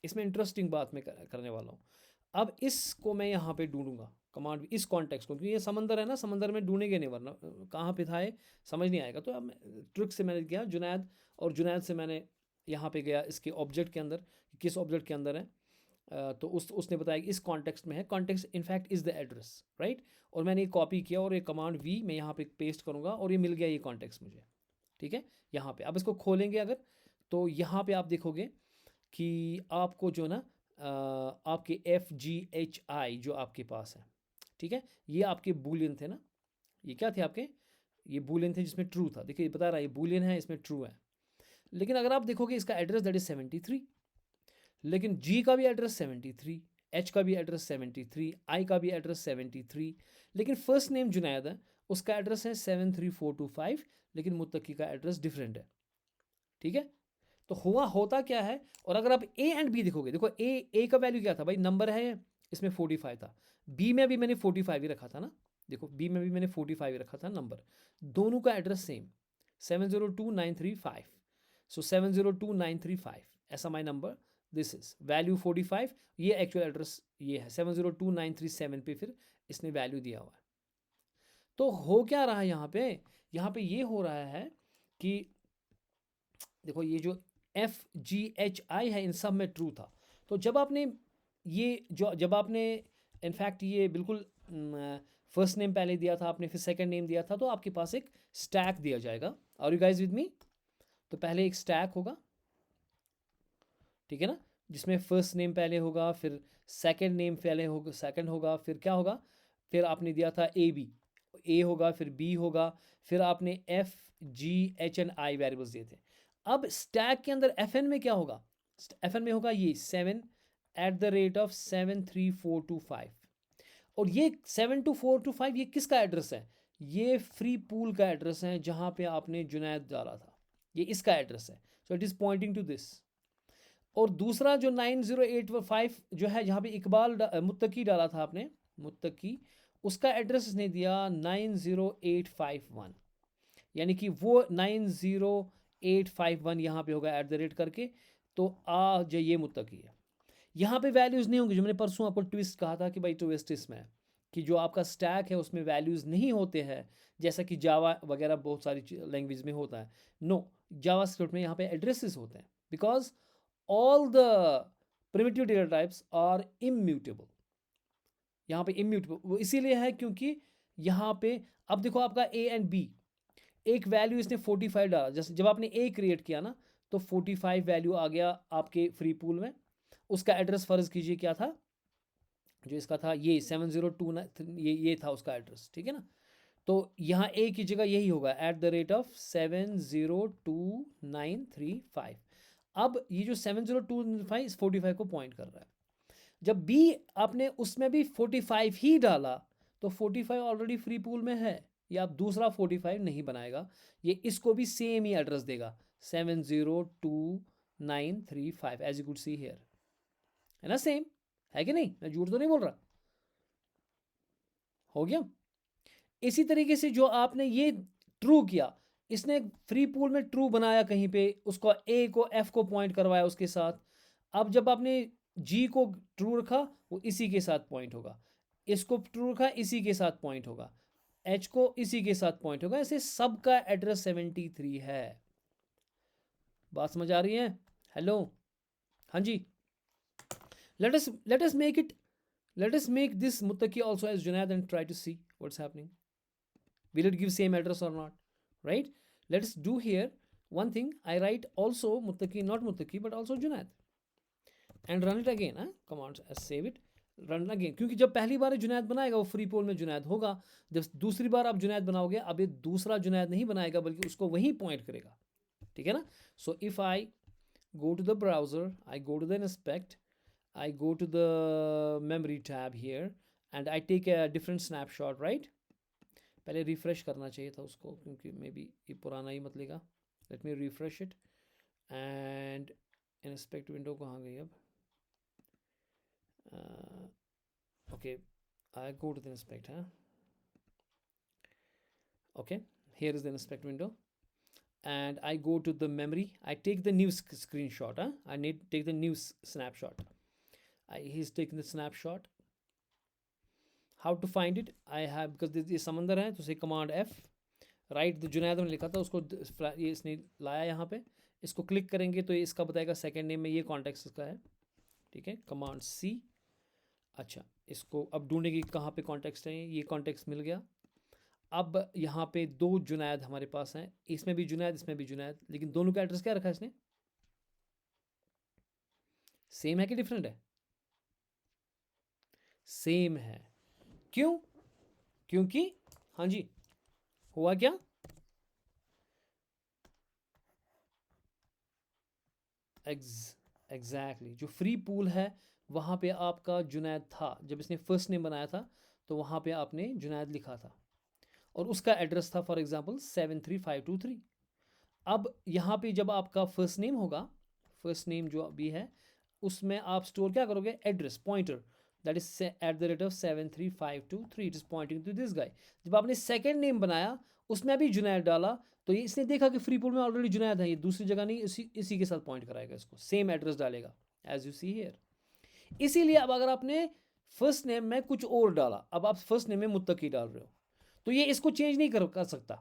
A: इसमें इंटरेस्टिंग बात मैं करने वाला हूँ। अब इसको मैं यहाँ पे ढूंढूंगा, कमांड इस कॉन्टेक्स्ट को, क्योंकि ये समंदर है ना, समंदर में ढूंढेंगे नहीं, वरना कहाँ पे था ये समझ नहीं आएगा। तो अब ट्रिक से मैंने किया जुनैद, और जुनैद से मैंने यहाँ पे गया इसके ऑब्जेक्ट के अंदर, किस ऑब्जेक्ट के अंदर है, तो उसने बताया कि इस कॉन्टेक्स्ट में है। Context in fact is the address, right. और मैंने ये कॉपी किया, और ये कमांड V मैं यहाँ पे पेस्ट करूँगा, और ये मिल गया ये कॉन्टेक्स्ट मुझे, ठीक है। यहाँ पे अब इसको खोलेंगे अगर, तो यहाँ पे आप देखोगे कि आपको जो ना आपके FGHI जो आपके पास है, ठीक है, ये आपके बूलियन थे ना, ये क्या थे आपके, ये बूलियन थे जिसमें ट्रू था। देखिए बता रहा है ये बूलियन है, इसमें ट्रू है। लेकिन अगर आप देखोगे इसका एड्रेस दैट इज 73, लेकिन G का भी एड्रेस 73, H का भी एड्रेस 73, I का भी एड्रेस 73, लेकिन फर्स्ट नेम जुनैद है, उसका एड्रेस है 73425, लेकिन मुत्तकी का एड्रेस डिफरेंट है, ठीक है। तो होता क्या है, और अगर आप A एंड B देखोगे, देखो A का वैल्यू क्या था भाई, नंबर है, इसमें 45 था। B में भी मैंने 45 ही रखा था ना, देखो B में भी मैंने 45 ही रखा था नंबर, दोनों का एड्रेस सेम 702935, सो 702935 ऐसा my number, this is value 45, ये एक्चुअल एड्रेस ये है 702937 पे फिर इसने वैल्यू दिया हुआ है। तो हो क्या रहा है यहाँ पे ये हो रहा है कि देखो ये जो FGHI है इन सब में ट्रू था। तो जब आपने जब आपने इनफैक्ट ये बिल्कुल फर्स्ट नेम पहले दिया था आपने, फिर सेकंड नेम दिया था, तो आपके पास एक स्टैक दिया जाएगा। Are you guys with me? तो पहले एक स्टैक होगा, ठीक है ना, जिसमें फर्स्ट नेम पहले होगा, फिर सेकंड नेम पहले होगा, सेकंड होगा, फिर क्या होगा, फिर आपने दिया था A होगा, फिर B होगा, फिर आपने FGH एंड I वेरिएबल्स दिए थे। अब स्टैक के अंदर FN में क्या होगा, FN में होगा ये 7@73425, और ये 72425 ये किसका एड्रेस है, ये फ्री पूल का एड्रेस है जहाँ पे आपने जुनैद डाला था, ये इसका एड्रेस है। So it is pointing to this. और दूसरा जो 90815 जो है, जहाँ पे इकबाल मुत्तकी डाला था आपने, मुत्तकी, उसका एड्रेस इसने दिया 90851, यानी कि वो 90851 851 यहाँ पे होगा एट द रेट करके, तो आज ये मुत्तकी है। यहाँ पे वैल्यूज़ नहीं होंगी, जो मैंने परसों आपको ट्विस्ट कहा था कि भाई ट्विस्ट इसमें है कि जो आपका स्टैक है उसमें वैल्यूज़ नहीं होते हैं, जैसा कि जावा वगैरह बहुत सारी लैंग्वेज में होता है। नो, जावा स्क्रिप्ट में यहाँ पे एड्रेसेस होते हैं, because all the primitive data types are immutable. यहाँ पे इम्यूटेबल वो इसीलिए है क्योंकि यहाँ पे अब देखो आपका ए एंड बी, एक वैल्यू इसने 45 डाला, जैसे जब आपने ए क्रिएट किया ना तो 45 वैल्यू आ गया आपके फ्री पूल में। उसका एड्रेस फ़र्ज़ कीजिए क्या था, जो इसका था ये 7029, ये था उसका एड्रेस, ठीक है ना। तो यहाँ ए की जगह यही होगा एट द रेट ऑफ 702935। अब ये जो 7025 इस 45 को पॉइंट कर रहा है। जब बी आपने उसमें भी 45 ही डाला तो 45 ऑलरेडी फ्री पूल में है, या आप दूसरा 45 नहीं बनाएगा, ये इसको भी सेम ही एड्रेस देगा 702935 as you could see here, है ना, सेम है कि नहीं, मैं झूठ तो नहीं बोल रहा। हो गया। इसी तरीके से जो आपने ये ट्रू किया, इसने फ्री पूल में ट्रू बनाया कहीं पे, उसको ए को एफ को पॉइंट करवाया उसके साथ। अब जब आपने जी को ट्रू रखा वो इसी के साथ पॉइंट होगा, इसको ट्रू रखा इसी के साथ पॉइंट होगा, एच को इसी के साथ पॉइंट होगा, ऐसे सबका एड्रेस 73 है। बात समझ आ रही है? हेलो, हाँ जी। let us make this muttaki also as Junaid and try to see what's happening. Will it give same address or not, right? Let's do here one thing. I write also muttaki, not muttaki, but also Junaid, and run it again. Command save it, run again, क्योंकि जब पहली बार जुनैद बनाएगा वो फ्री पोल में जुनैद होगा, जब दूसरी बार आप जुनैद बनाओगे अब ये दूसरा जुनैद नहीं बनाएगा बल्कि उसको वही पॉइंट करेगा, ठीक है ना। So if I go to the browser, I go to the inspect, I go to the memory tab here and I take a different snapshot, right? पहले रिफ्रेश करना चाहिए था उसको क्योंकि मे बी ये पुराना ही मत लेगा। Let me refresh it and inspect window कहाँ गई अब? Okay, I go to the inspect, हाँ, okay, here is the inspect window and I go to the memory, I take the new screenshot, I need to take the new snapshot. He's taking the snapshot. How to find it? I have, because ये समंदर है तो से command F, right the Junaid में लिखा था उसको ये इसने लाया यहाँ पे, इसको क्लिक करेंगे तो ये इसका बताएगा सेकंड नेम में ये कॉन्टेक्स्ट इसका है, ठीक है। कमांड C, अच्छा इसको अब ढूंढेंगे कहाँ पे कॉन्टेक्स्ट है, ये कॉन्टेक्स्ट मिल गया। अब यहाँ पे दो जुनैद हमारे पास हैं, इसमें भी जुनैद इसमें भी जुनैद, लेकिन दोनों का एड्रेस क्या रखा है इसने, सेम है कि डिफरेंट है? सेम है। क्यों? क्योंकि हाँ जी, हुआ क्या, एग्जैक्टली जो फ्री पूल है वहाँ पे आपका जुनैद था, जब इसने फर्स्ट नेम बनाया था तो वहाँ पे आपने जुनैद लिखा था और उसका एड्रेस था फॉर एग्जांपल 73523। अब यहाँ पे जब आपका फर्स्ट नेम होगा, फर्स्ट नेम जो भी है उसमें आप स्टोर क्या करोगे, address pointer, that is at the rate of 73523, it is pointing to this guy. जब आपने सेकेंड नेम बनाया उसमें भी जुनैद डाला तो ये इसने देखा कि फ्री पूल में ऑलरेडी जुनैद है, ये दूसरी जगह नहीं, इसी के साथ पॉइंट कराएगा, इसको सेम एड्रेस डालेगा एज यू सी हियर। इसीलिए अब अगर आपने फर्स्ट नेम में कुछ और डाला, अब आप फर्स्ट नेम में मुत्तकी डाल रहे हो तो ये इसको चेंज नहीं कर सकता,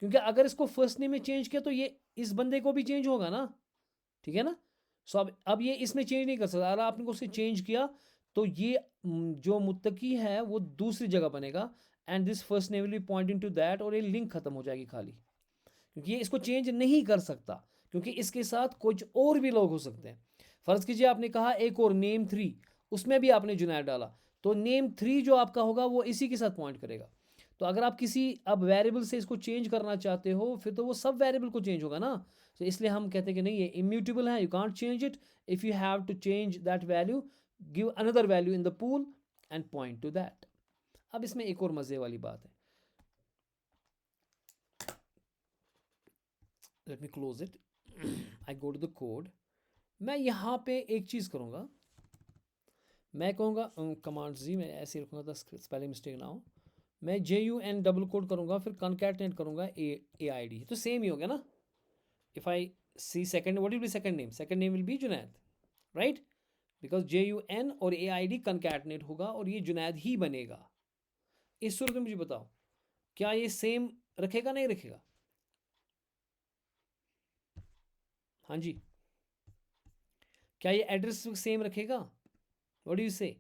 A: क्योंकि अगर इसको फर्स्ट नेम में चेंज किया तो ये इस बंदे को भी चेंज होगा ना, ठीक है ना। सो अब ये इसमें चेंज नहीं कर सकता, अगर आपने उससे चेंज किया तो ये जो मुत्तकी है वो दूसरी जगह बनेगा and this first name will be pointing to that, और ये लिंक खत्म हो जाएगी खाली, क्योंकि ये इसको चेंज नहीं कर सकता, क्योंकि इसके साथ कुछ और भी लोग हो सकते हैं। फ़र्ज़ कीजिए आपने कहा एक और नेम 3, उसमें भी आपने जुनैद डाला तो नेम 3 जो आपका होगा वो इसी के साथ पॉइंट करेगा। तो अगर आप किसी अब वेरिएबल से इसको चेंज करना चाहते हो फिर तो वो सब वेरिएबल को चेंज होगा ना, तो इसलिए हम कहते हैं कि नहीं ये इम्यूटेबल है, you can't change it, if you have to change that value give another value in the pool and point to that. अब इसमें एक और मज़े वाली बात है, let me close it, I go to the code. मैं यहाँ पे एक चीज़ करूँगा, मैं कहूँगा कमांड जी, मैं ऐसे रखूँगा तो स्पेलिंग मिस्टेक ना हो, मैं JUN डबल कोड करूँगा फिर कॉन्कैटनेट करूँगा AID, तो सेम ही हो गया ना, if I see second, what will be second name? Second name will be Junaid, right? Because JUN और AID कंकैटनेट होगा और ये जुनैद ही बनेगा. इस सूरत में मुझे बताओ क्या ये सेम रखेगा नहीं रखेगा? हाँ जी, क्या ये एड्रेस सेम रखेगा? व्हाट डू यू से?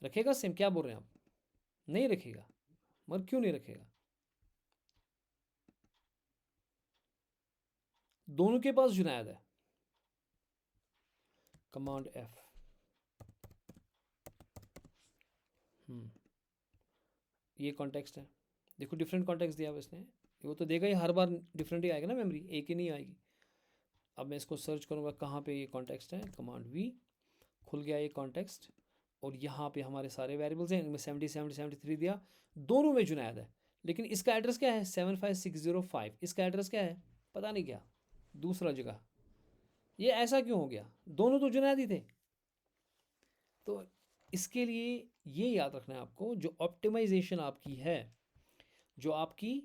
A: रखेगा सेम? क्या बोल रहे हैं आप? नहीं रखेगा. मगर क्यों नहीं रखेगा? दोनों के पास जुनैद है. Command F. ये कॉन्टेक्स्ट है. देखो डिफरेंट कॉन्टेक्स्ट दिया हुआ इसने. वो तो देगा ही, हर बार डिफरेंट ही आएगा ना, मेमोरी एक ही नहीं आएगी. अब मैं इसको सर्च करूँगा कहाँ पे ये कॉन्टेक्स्ट है. कमांड V, खुल गया ये कॉन्टेक्स्ट और यहाँ पे हमारे सारे वेरिएबल्स हैं. इनमें 70 70 73 दिया. दोनों में जुनैद है, लेकिन इसका एड्रेस क्या है? 75605. इसका एड्रेस क्या है? पता नहीं क्या, दूसरा जगह. ये ऐसा क्यों हो गया? दोनों तो जुनैद ही थे. तो इसके लिए ये याद रखना है आपको, जो ऑप्टिमाइजेशन आपकी है, जो आपकी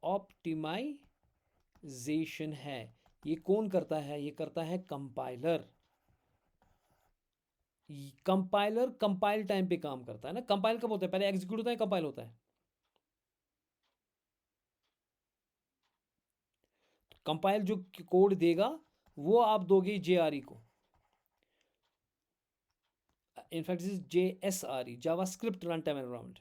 A: ऑप्टिमाइजेशन है, ये कौन करता है? ये करता है कंपाइलर. कंपाइलर कंपाइल टाइम पे काम करता है ना. कंपाइल कब होता है? पहले एग्जीक्यूट होता है, कंपाइल होता है. कंपाइल जो कोड देगा वो आप दोगे JRE को. In fact this is JSRE, JavaScript run time environment,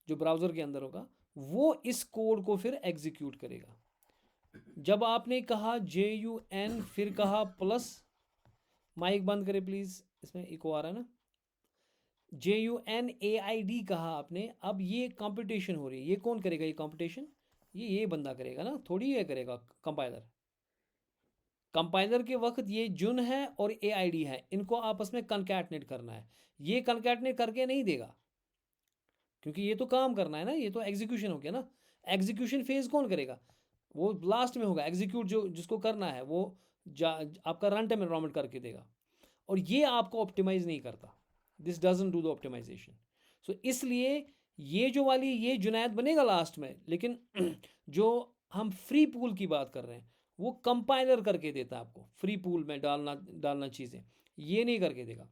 A: जो ब्राउज़र के अंदर होगा, वो इस कोड को फिर एग्जीक्यूट करेगा. जब आपने कहा JUN फिर कहा प्लस, माइक बंद करें प्लीज़, इसमें इको आ रहा है ना. JUNAID कहा आपने. अब ये कंपटीशन हो रही है. ये कौन करेगा ये कंपटीशन? ये बंदा करेगा ना, थोड़ी ये करेगा कंपाइलर. कंपाइलर के वक्त ये जुन है और AID है, इनको आपस में कंकैटनेट करना है. ये कंकैटनेट करके नहीं देगा, क्योंकि ये तो काम करना है ना, ये तो एग्जीक्यूशन हो गया ना. एग्जीक्यूशन फेज कौन करेगा? वो लास्ट में होगा. एग्जीक्यूट जो जिसको करना है वो आपका रन टाइम एनवायरनमेंट करके देगा, और ये आपको ऑप्टिमाइज नहीं करता. This doesn't do the optimization. So इसलिए ये जो वाली ये जुनैद बनेगा लास्ट में, लेकिन जो हम फ्री पूल की बात कर रहे हैं वो कंपाइलर करके देता है आपको. फ्री पूल में डालना चीज़ें, ये नहीं करके देगा.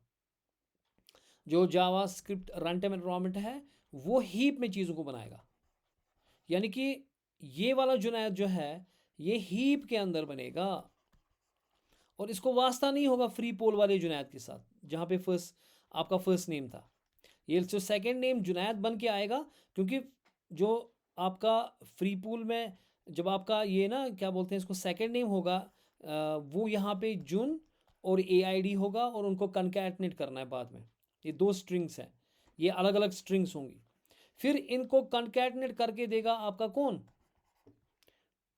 A: जो जावास्क्रिप्ट रन टाइम एनवायरनमेंट है वो हीप में चीज़ों को बनाएगा. यानी कि ये वाला जुनैद जो है ये हीप के अंदर बनेगा, और इसको वास्ता नहीं होगा फ्री पोल वाले जुनैद के साथ जहाँ पे आपका फर्स्ट नेम था. ये जो सेकंड नेम जुनैद बन के आएगा, क्योंकि जो आपका फ्री पूल में जब आपका ये ना क्या बोलते हैं इसको, सेकंड नेम होगा, वो यहाँ पे जुन और AID होगा, और उनको कंकैटनेट करना है बाद में. ये दो स्ट्रिंग्स हैं, ये अलग अलग स्ट्रिंग्स होंगी. फिर इनको कंकैटनेट करके देगा आपका कौन?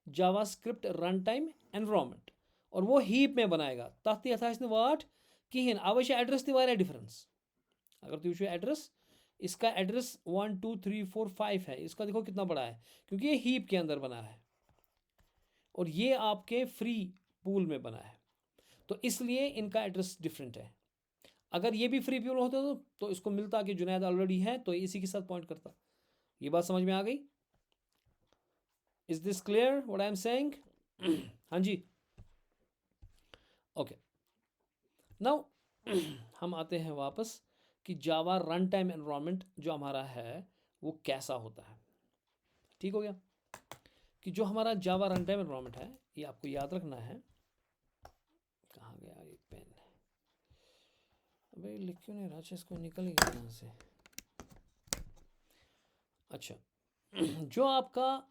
A: जावास्क्रिप्ट रन टाइम एनवायरनमेंट, और वो हीप में बनाएगा. तथ्य यथाश वाट किन अवश्य एड्रेस दिवारे डिफरेंस. अगर तो ये एड्रेस, इसका एड्रेस 1 2 3 4 5 है, इसका देखो कितना बड़ा है, क्योंकि ये हीप के अंदर बना है और ये आपके फ्री पूल में बना है, तो इसलिए इनका एड्रेस डिफरेंट है. अगर ये भी फ्री पूल होता तो इसको मिलता कि जुनैद ऑलरेडी है, तो इसी के साथ पॉइंट करता. ये बात समझ में आ गई? Is this clear what I am saying? हाँ जी, ओके. नाउ हम आते हैं वापस कि जावा रन टाइम एनवायरनमेंट जो हमारा है वो कैसा होता है. ठीक हो गया कि जो हमारा जावा रन टाइम एनवायरनमेंट है, ये आपको याद रखना है. कहाँ गया ये पेन? अबे लिख क्यों नहीं रहा? अच्छा इसको निकल ही गया यहाँ से. अच्छा जो आपका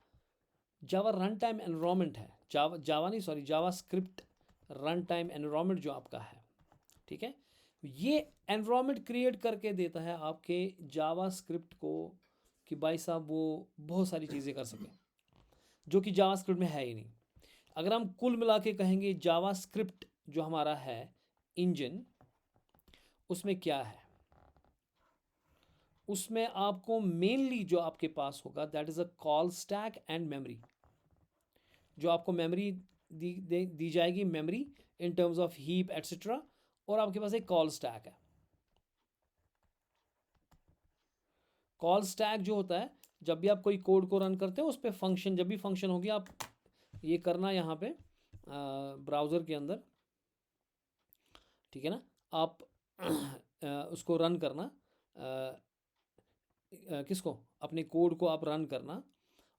A: जावा रन टाइम एनवायरनमेंट है, जावा नहीं सॉरी जावा स्क्रिप्ट रन टाइम एनवायरनमेंट जो आपका है, ठीक है, ये एनवायरनमेंट क्रिएट करके देता है आपके जावा स्क्रिप्ट को कि भाई साहब वो बहुत सारी चीज़ें कर सके जो कि जावा स्क्रिप्ट में है ही नहीं. अगर हम कुल मिला के कहेंगे जावा स्क्रिप्ट जो हमारा है इंजन, उसमें क्या है? उसमें आपको मेनली जो आपके पास होगा that is a call stack and memory. जो आपको मेमोरी दी जाएगी, memory in terms of heap etcetera, और आपके पास एक कॉल स्टैक है. कॉल स्टैक जो होता है, जब भी आप कोई कोड को रन करते हो उस पर फंक्शन, जब भी फंक्शन होगी आप ये करना यहाँ पे ब्राउज़र के अंदर, ठीक है ना। आप उसको रन करना, किसको, अपने कोड को आप रन करना।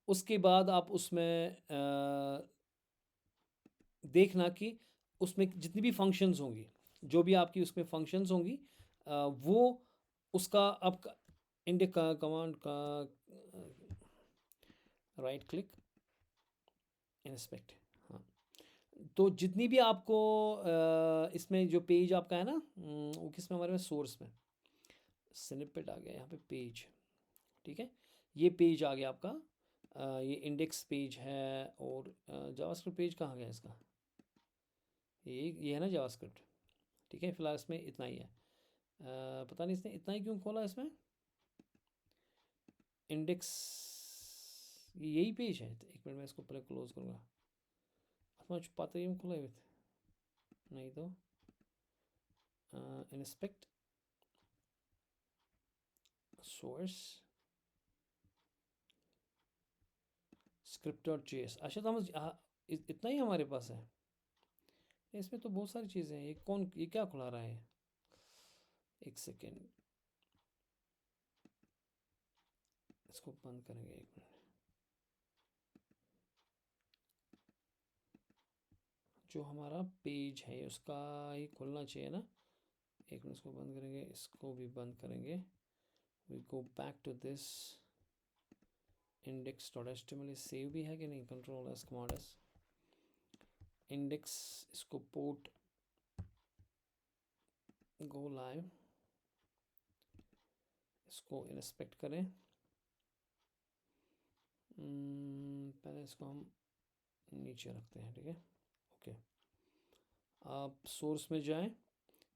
A: उसके बाद आप उसमें देखना कि उसमें जितनी भी फंक्शंस होंगी, जो भी आपकी उसमें फंक्शंस होंगी, वो उसका आप इंडेक्स कमांड का राइट क्लिक इंस्पेक्ट, हाँ। तो जितनी भी आपको इसमें जो पेज आपका है ना, वो किस में, हमारे में सोर्स में स्निपेट आ गया, यहाँ पे पेज, ठीक है। ये पेज आ गया आपका, ये इंडेक्स पेज है। और जावास्क्रिप्ट पेज कहाँ गया इसका, ये है ना जावास्क्रिप्ट, ठीक है। फिलहाल इसमें इतना ही है। पता नहीं इसने इतना ही क्यों खोला इसमें, इंडेक्स यही पेज है। तो एक मिनट में इसको पहले क्लोज करूँगा। मुझे पता ही खुला है नहीं तो inspect source script dot JS. अच्छा, तो हम इतना ही हमारे पास है। इसमें तो बहुत सारी चीज़ें हैं। ये क्या खुला रहा है, एक सेकेंड, इसको बंद करेंगे एक मिनट। जो हमारा पेज है उसका ही खुलना चाहिए ना। एक मिनट, इसको बंद करेंगे, इसको भी बंद करेंगे। We go back to this index.html। Save भी है कि नहीं, control S command S index, इसको पोर्ट गो लाइव, इसको इंस्पेक्ट करें। पहले इसको हम नीचे रखते हैं, ठीक है। ओके, आप सोर्स में जाएं,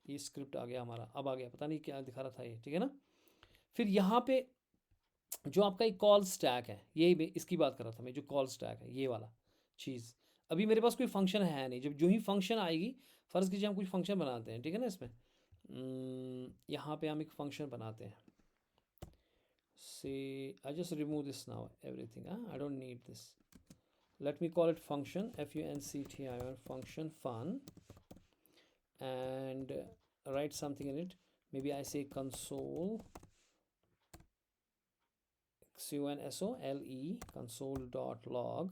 A: ये स्क्रिप्ट आ गया हमारा, अब आ गया, पता नहीं क्या दिखा रहा था ये, ठीक है ना। फिर यहाँ पे जो आपका एक कॉल स्टैक है, यही इसकी बात कर रहा था मैं, जो कॉल स्टैक है ये वाला चीज़। अभी मेरे पास कोई फंक्शन है नहीं, जब जो ही फंक्शन आएगी, फ़र्ज़ कीजिए हम कुछ फंक्शन बनाते हैं, ठीक है ना। इसमें यहाँ पे हम एक फंक्शन बनाते हैं, से I just remove this now everything, I don't need this. let me call it function, function, function fun, and write something in it. Maybe I say console, console, console dot log,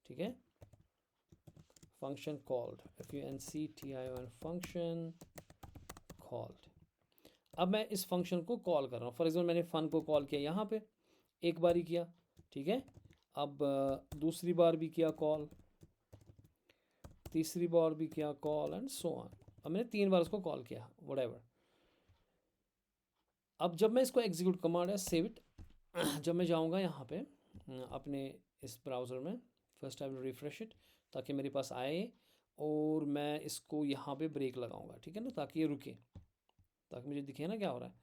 A: ठीक है। function called, function function called। अब मैं इस फंक्शन को कॉल कर रहा हूँ। फॉर एग्जाम्पल मैंने फन को कॉल किया यहाँ पे, एक बार ही किया, ठीक है। अब दूसरी बार भी किया कॉल, तीसरी बार भी किया कॉल, एंड सो ऑन। अब मैंने 3 बार उसको कॉल किया, व्हाटएवर। अब जब मैं इसको एग्जीक्यूट, कमांड है सेव इट, जब मैं जाऊंगा यहाँ पे अपने इस ब्राउज़र में, first I will refresh it ताकि मेरे पास आए, और मैं इसको यहाँ पे ब्रेक लगाऊंगा, ठीक है ना, ताकि ये रुके, ताकि मुझे दिखे ना क्या हो रहा है।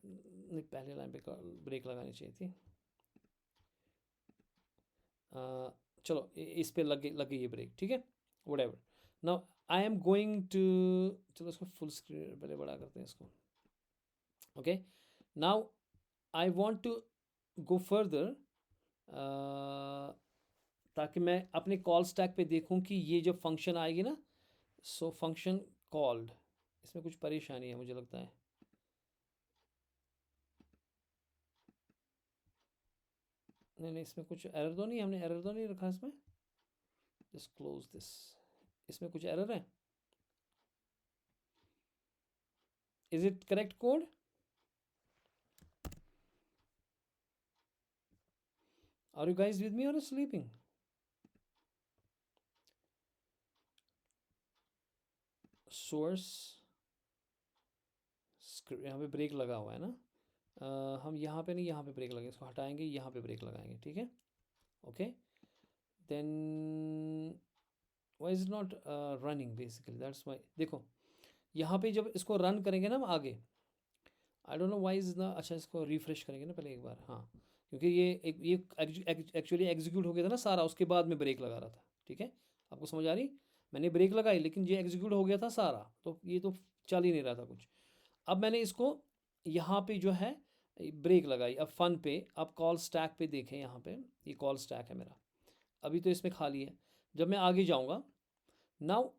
A: नहीं, पहले लाइन पे ब्रेक लगानी चाहिए थी। चलो इस पे लग गई ये ब्रेक, ठीक है, whatever. Now I am going to, चलो इसको फुल स्क्रीन पहले बड़ा करते हैं इसको, okay. Now I want to go further, ताकि मैं अपने कॉल स्टैक पे देखूं कि ये जब फंक्शन आएगी ना, सो फंक्शन कॉल्ड, इसमें कुछ परेशानी है मुझे लगता है। नहीं नहीं, इसमें कुछ एरर तो नहीं, हमने एरर तो नहीं रखा इसमें, जस्ट क्लोज दिस। इसमें कुछ एरर है, is it correct code? Are you guys with me और स्लीपिंग? सोर्स यहाँ पे ब्रेक लगा हुआ है ना, हम यहाँ पे नहीं, यहाँ पे ब्रेक लगाएंगे, इसको हटाएंगे, यहाँ पे ब्रेक लगाएंगे, ठीक है। Okay, then why is not running, basically that's why. देखो यहाँ पे जब इसको रन करेंगे ना हम आगे, I don't know why is ना, अच्छा इसको रिफ्रेश करेंगे ना पहले एक बार, हाँ, क्योंकि ये एक्चुअली एग्जीक्यूट हो गया था ना सारा, उसके बाद में ब्रेक लगा रहा था, ठीक है। आपको समझ आ रही, मैंने ब्रेक लगाई लेकिन ये एग्जीक्यूट हो गया था सारा, तो ये तो चल ही नहीं रहा था कुछ। अब मैंने इसको यहाँ पे जो है ब्रेक लगाई, अब फन पे, अब कॉल स्टैक पे देखें, यहाँ पे ये कॉल स्टैक है मेरा, अभी तो इसमें खाली है। जब मैं आगे जाऊँगा, नाउ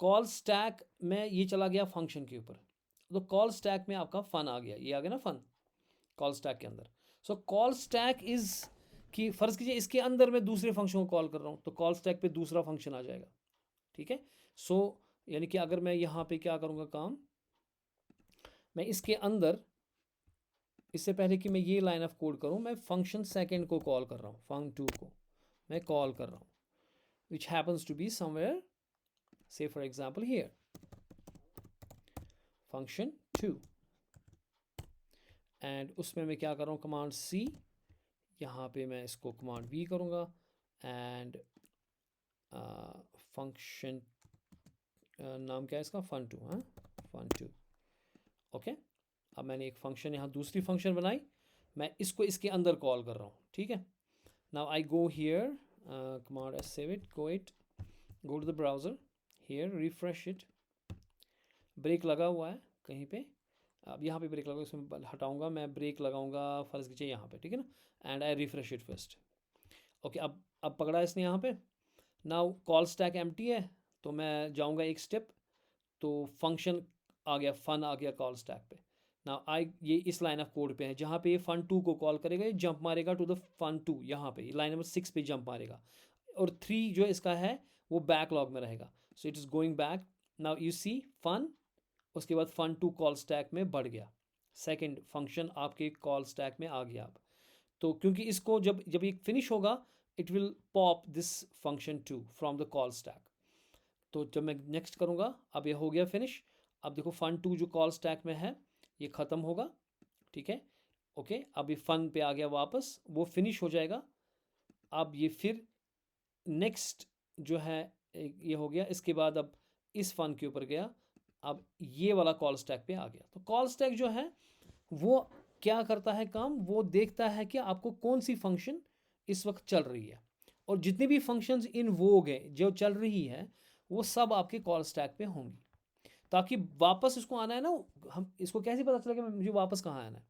A: कॉल स्टैक में ये चला गया फंक्शन के ऊपर, तो कॉल स्टैक में आपका फन आ गया, ये आ गया ना फन कॉल स्टैक के अंदर। सो कॉल स्टैक इज़ कि फ़र्ज़ कीजिए इसके अंदर मैं दूसरे फंक्शन को कॉल कर रहा हूँ, तो कॉल स्टैक पे दूसरा फंक्शन आ जाएगा, ठीक है। सो यानी कि अगर मैं यहाँ पे क्या करूँगा काम, मैं इसके अंदर, इससे पहले कि मैं ये लाइन ऑफ कोड करूँ, मैं फंक्शन सेकंड को कॉल कर रहा हूँ, फंक 2 को मैं कॉल कर रहा हूँ, which happens to be somewhere, say for example here function 2, and उसमें मैं क्या कर रहा हूँ, कमांड सी, यहाँ पे मैं इसको कमांड वी करूँगा, एंड फंक्शन नाम क्या है इसका, fun2, हाँ fun2, ओके। अब मैंने एक फंक्शन यहाँ दूसरी फंक्शन बनाई, मैं इसको इसके अंदर कॉल कर रहा हूँ, ठीक है। Now I go here, command S save it, go to the browser, here refresh it, break लगा हुआ है कहीं पे, अब यहाँ पे ब्रेक लगा, इसमें हटाऊंगा मैं, ब्रेक लगाऊंगा फ़र्ज़ कीजिए यहाँ पे, ठीक है ना, and I refresh it first, okay. अब पकड़ा इसने यहाँ पे। नाउ कॉल स्टैक एम्प्टी है, तो मैं जाऊँगा एक स्टेप, तो फंक्शन आ गया, फन आ गया कॉल स्टैक पे। नाउ आई ये इस लाइन ऑफ कोड पे है जहाँ पे ये fun2 को कॉल करेगा, ये जंप मारेगा टू द fun2, यहाँ पे लाइन नंबर 6 पे जंप मारेगा, और 3 जो इसका है वो बैकलॉग में रहेगा, so it is going back. Now you see fun, उसके बाद fun2 कॉल स्टैक में बढ़ गया, सेकेंड फंक्शन आपके कॉल स्टैक में आ गया। अब तो क्योंकि इसको जब जब ये फिनिश होगा, it will pop this function 2 from the call stack. तो जब मैं नेक्स्ट करूँगा, अब ये हो गया फिनिश, अब देखो fun2 जो कॉल स्टैक में है ये ख़त्म होगा, ठीक है, ओके। अब ये फन पे आ गया वापस, वो फिनिश हो जाएगा। अब ये फिर नेक्स्ट जो है ये हो गया, इसके बाद अब इस फन के ऊपर गया, अब ये वाला कॉल स्टैक पे आ गया। तो कॉल स्टैक जो है वो क्या करता है काम, वो देखता है कि आपको कौन सी फंक्शन इस वक्त चल रही है, और जितनी भी फंक्शंस इन वोग है जो चल रही है वो सब आपके कॉल स्टैक पे होंगी, ताकि वापस इसको आना है ना, हम इसको कैसे पता चलेगा मुझे वापस कहाँ आना है।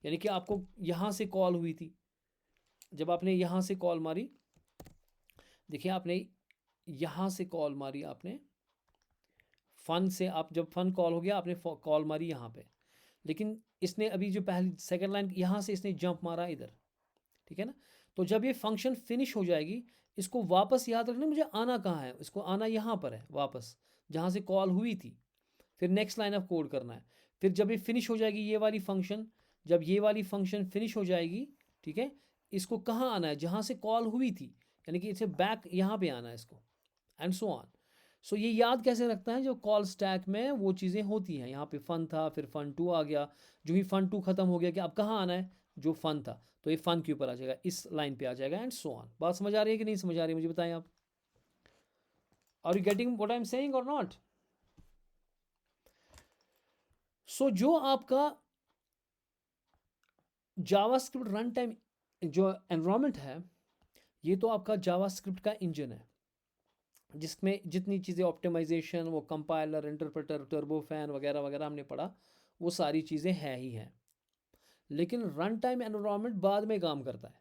A: यानी कि आपको यहाँ से कॉल हुई थी, जब आपने यहाँ से कॉल मारी, देखिए आपने यहाँ से कॉल मारी, आपने फ़न से, आप जब फ़न कॉल हो गया आपने कॉल मारी यहाँ पे, लेकिन इसने अभी जो पहली सेकंड लाइन यहाँ से इसने जंप मारा इधर, ठीक है ना। तो जब ये फंक्शन फिनिश हो जाएगी, इसको वापस याद रखना मुझे आना कहाँ है, इसको आना यहाँ पर है वापस जहाँ से कॉल हुई थी, फिर नेक्स्ट लाइन ऑफ कोड करना है। फिर जब ये फिनिश हो जाएगी ये वाली फंक्शन, जब ये वाली फंक्शन फिनिश हो जाएगी, ठीक है, इसको कहाँ आना है, जहाँ से कॉल हुई थी, यानी कि इसे बैक यहाँ पे आना है इसको, एंड सो ऑन। सो ये याद कैसे रखता है, जो कॉल स्टैक में वो चीज़ें होती हैं, यहाँ पे फ़न था, फिर fun2 आ गया, जो ही fun2 ख़त्म हो गया कि अब कहाँ आना है, जो फ़न था तो ये फ़न के ऊपर आ जाएगा, इस लाइन पे आ जाएगा, एंड सो ऑन। बात समझ आ रही है कि नहीं समझ आ रही है, मुझे बताएं आप, are you getting what I am saying और नॉट। सो जो आपका जावास्क्रिप्ट रन टाइम जो एनवायरनमेंट है, ये तो आपका जावास्क्रिप्ट का इंजन है, जिसमें जितनी चीज़ें ऑप्टिमाइजेशन, वो कंपाइलर, इंटरप्रेटर, टर्बोफैन वगैरह वगैरह हमने पढ़ा, वो सारी चीज़ें हैं ही हैं। लेकिन रन टाइम एनवायरनमेंट बाद में काम करता है,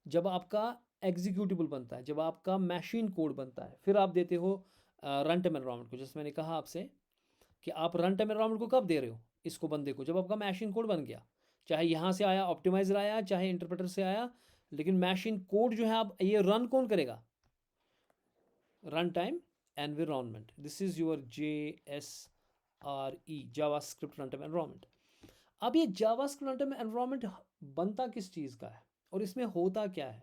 A: जब आपका एग्जीक्यूटिबल बनता है, जब आपका मशीन कोड बनता है, फिर आप देते हो रन टाइम एनवायरनमेंट को। जैसे मैंने कहा आपसे कि आप रन टाइम एनवायरनमेंट को कब दे रहे हो, इसको बंदे को, जब आपका मशीन कोड बन गया, चाहे यहाँ से आया ऑप्टिमाइजर आया, चाहे इंटरप्रेटर से आया, लेकिन मशीन कोड जो है आप ये रन कौन करेगा, run time environment, this is your JSRE, JavaScript run time environment. अब ये जावास्क्रिप्ट रन टाइम एनवायरनमेंट बनता किस चीज़ का है और इसमें होता क्या है,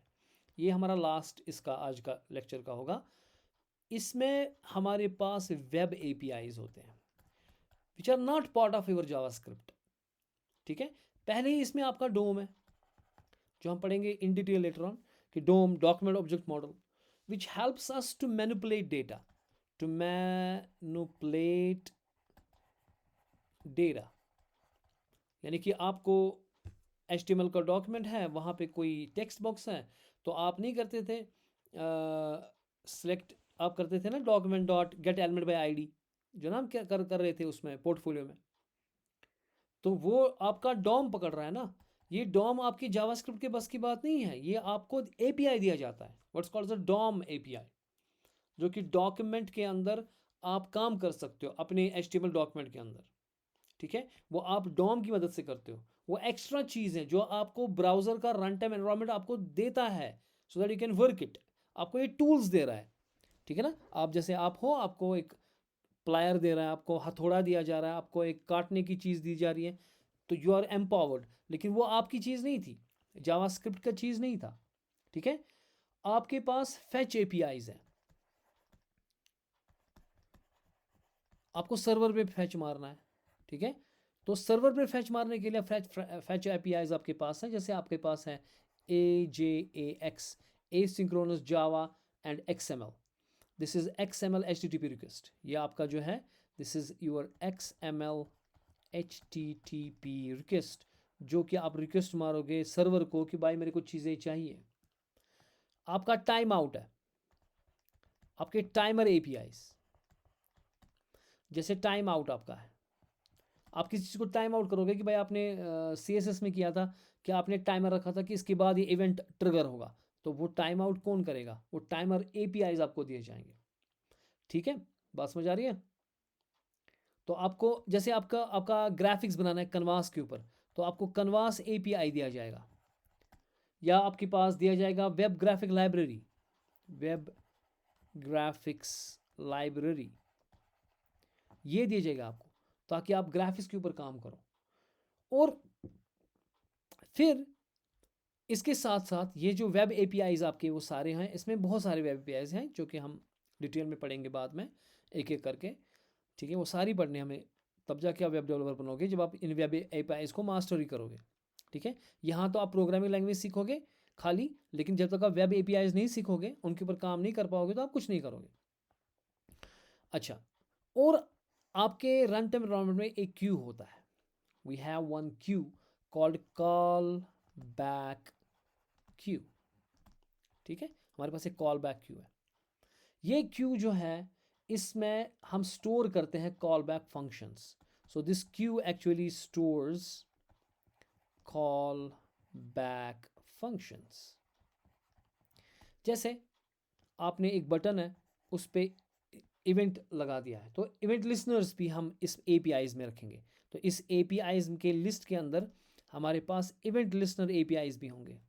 A: ये हमारा लास्ट इसका आज का लेक्चर का होगा। इसमें हमारे पास वेब APIs होते हैं which are not part of your JavaScript, ठीक है। पहले ही इसमें आपका डोम है, जो हम पढ़ेंगे इन डिटेल लेटर ऑन, कि DOM document object model which helps us to manipulate data, यानी कि आपको HTML का डॉक्यूमेंट है, वहाँ पे कोई टेक्स्ट बॉक्स है, तो आप नहीं करते थे सेलेक्ट, आप करते थे ना document dot gate element by ID, जो ना हम क्या कर रहे थे उसमें पोर्टफोलियो में, तो वो आपका डॉम पकड़ रहा है ना। ये डॉम आपकी जावास्क्रिप्ट के बस की बात नहीं है, ये आपको एपीआई दिया जाता है, what's called the DOM API, जो कि डॉक्यूमेंट के अंदर आप काम कर सकते हो अपने एचटीएमएल डॉक्यूमेंट के अंदर, ठीक है। वो आप डॉम की मदद से करते हो। वो एक्स्ट्रा चीज़ है जो आपको ब्राउज़र का रन टाइम एनवायरनमेंट आपको देता है, so that you can work it. आपको ये टूल्स दे रहा है, ठीक है ना। आप जैसे आप हो, आपको एक प्लायर दे रहा है, आपको हथौड़ा दिया जा रहा है, आपको एक काटने की चीज़ दी जा रही है, तो यू आर एम्पावर्ड। लेकिन वो आपकी चीज़ नहीं थी, जावास्क्रिप्ट का चीज़ नहीं था, ठीक है। आपके पास फेच एपीआईज है, आपको सर्वर पे फेच मारना है, ठीक है। तो सर्वर पे फेच मारने के लिए फेच एपीआईज आपके पास है। जैसे आपके पास है AJAX, asynchronous Java and XML। This is XML HTTP request, ये आपका जो है, this is your XML HTTP request, जो कि आप रिक्वेस्ट मारोगे सर्वर को कि भाई मेरे को चीज़ें चाहिए। आपका टाइम आउट है, आपके टाइमर एपीआईज, जैसे टाइम आउट आपका है, आप किसी चीज़ को टाइम आउट करोगे कि भाई आपने CSS में किया था कि आपने टाइमर रखा था कि इसके बाद ये इवेंट ट्रिगर होगा, तो वो टाइम आउट कौन करेगा, वो टाइमर एपीआईज आपको दिए जाएंगे, ठीक है। बात समझ आ रही है। तो आपको जैसे आपका आपका ग्राफिक्स बनाना है कनवास के ऊपर, तो आपको कनवास एपीआई दिया जाएगा, या आपके पास दिया जाएगा web graphic library, web graphics library, ये दिया जाएगा आपको, ताकि आप ग्राफिक्स के ऊपर काम करो। और फिर इसके साथ साथ ये जो वेब एपीआईज आपके वो सारे हैं, इसमें बहुत सारे वेब एपीआईज हैं जो कि हम डिटेल में पढ़ेंगे बाद में एक एक करके, ठीक है। वो सारी पढ़ने हमें, तब जाके आप वेब डेवलपर बनोगे जब आप इन वेब एपीआईज को मास्टरी करोगे, ठीक है। यहाँ तो आप प्रोग्रामिंग लैंग्वेज सीखोगे खाली, लेकिन जब तक आप वेब एपीआईज नहीं सीखोगे, उनके ऊपर काम नहीं कर पाओगे, तो आप कुछ नहीं करोगे। अच्छा, और आपके रन टाइम एनवायरनमेंट में एक क्यू होता है, we have one queue called call back queue, ठीक है। हमारे पास एक कॉल बैक क्यू है। ये क्यू जो है, इसमें हम स्टोर करते हैं call back functions. So this Q actually stores call back functions. जैसे आपने एक बटन है, उस पर इवेंट लगा दिया है, तो इवेंट लिसनर्स भी हम इस एपीआईज में रखेंगे। तो इस एपीआईज के लिस्ट के अंदर हमारे पास इवेंट लिसनर एपीआईज भी होंगे,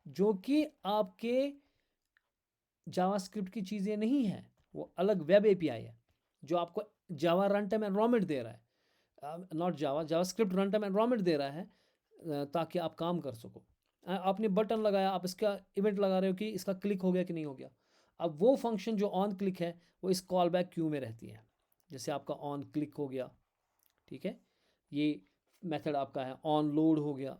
A: जो कि आपके जावास्क्रिप्ट की चीज़ें नहीं हैं, वो अलग वेब एपीआई है जो आपको जावा रन टाइम एनवायरनमेंट दे रहा है, not JavaScript run time environment दे रहा है, ताकि आप काम कर सको। आपने बटन लगाया, आप इसका इवेंट लगा रहे हो कि इसका क्लिक हो गया कि नहीं हो गया। अब वो फंक्शन जो ऑन क्लिक है, वो इस कॉल बैक क्यू में रहती है। जैसे आपका ऑन क्लिक हो गया, ठीक है, ये मेथड आपका है। ऑन लोड हो गया,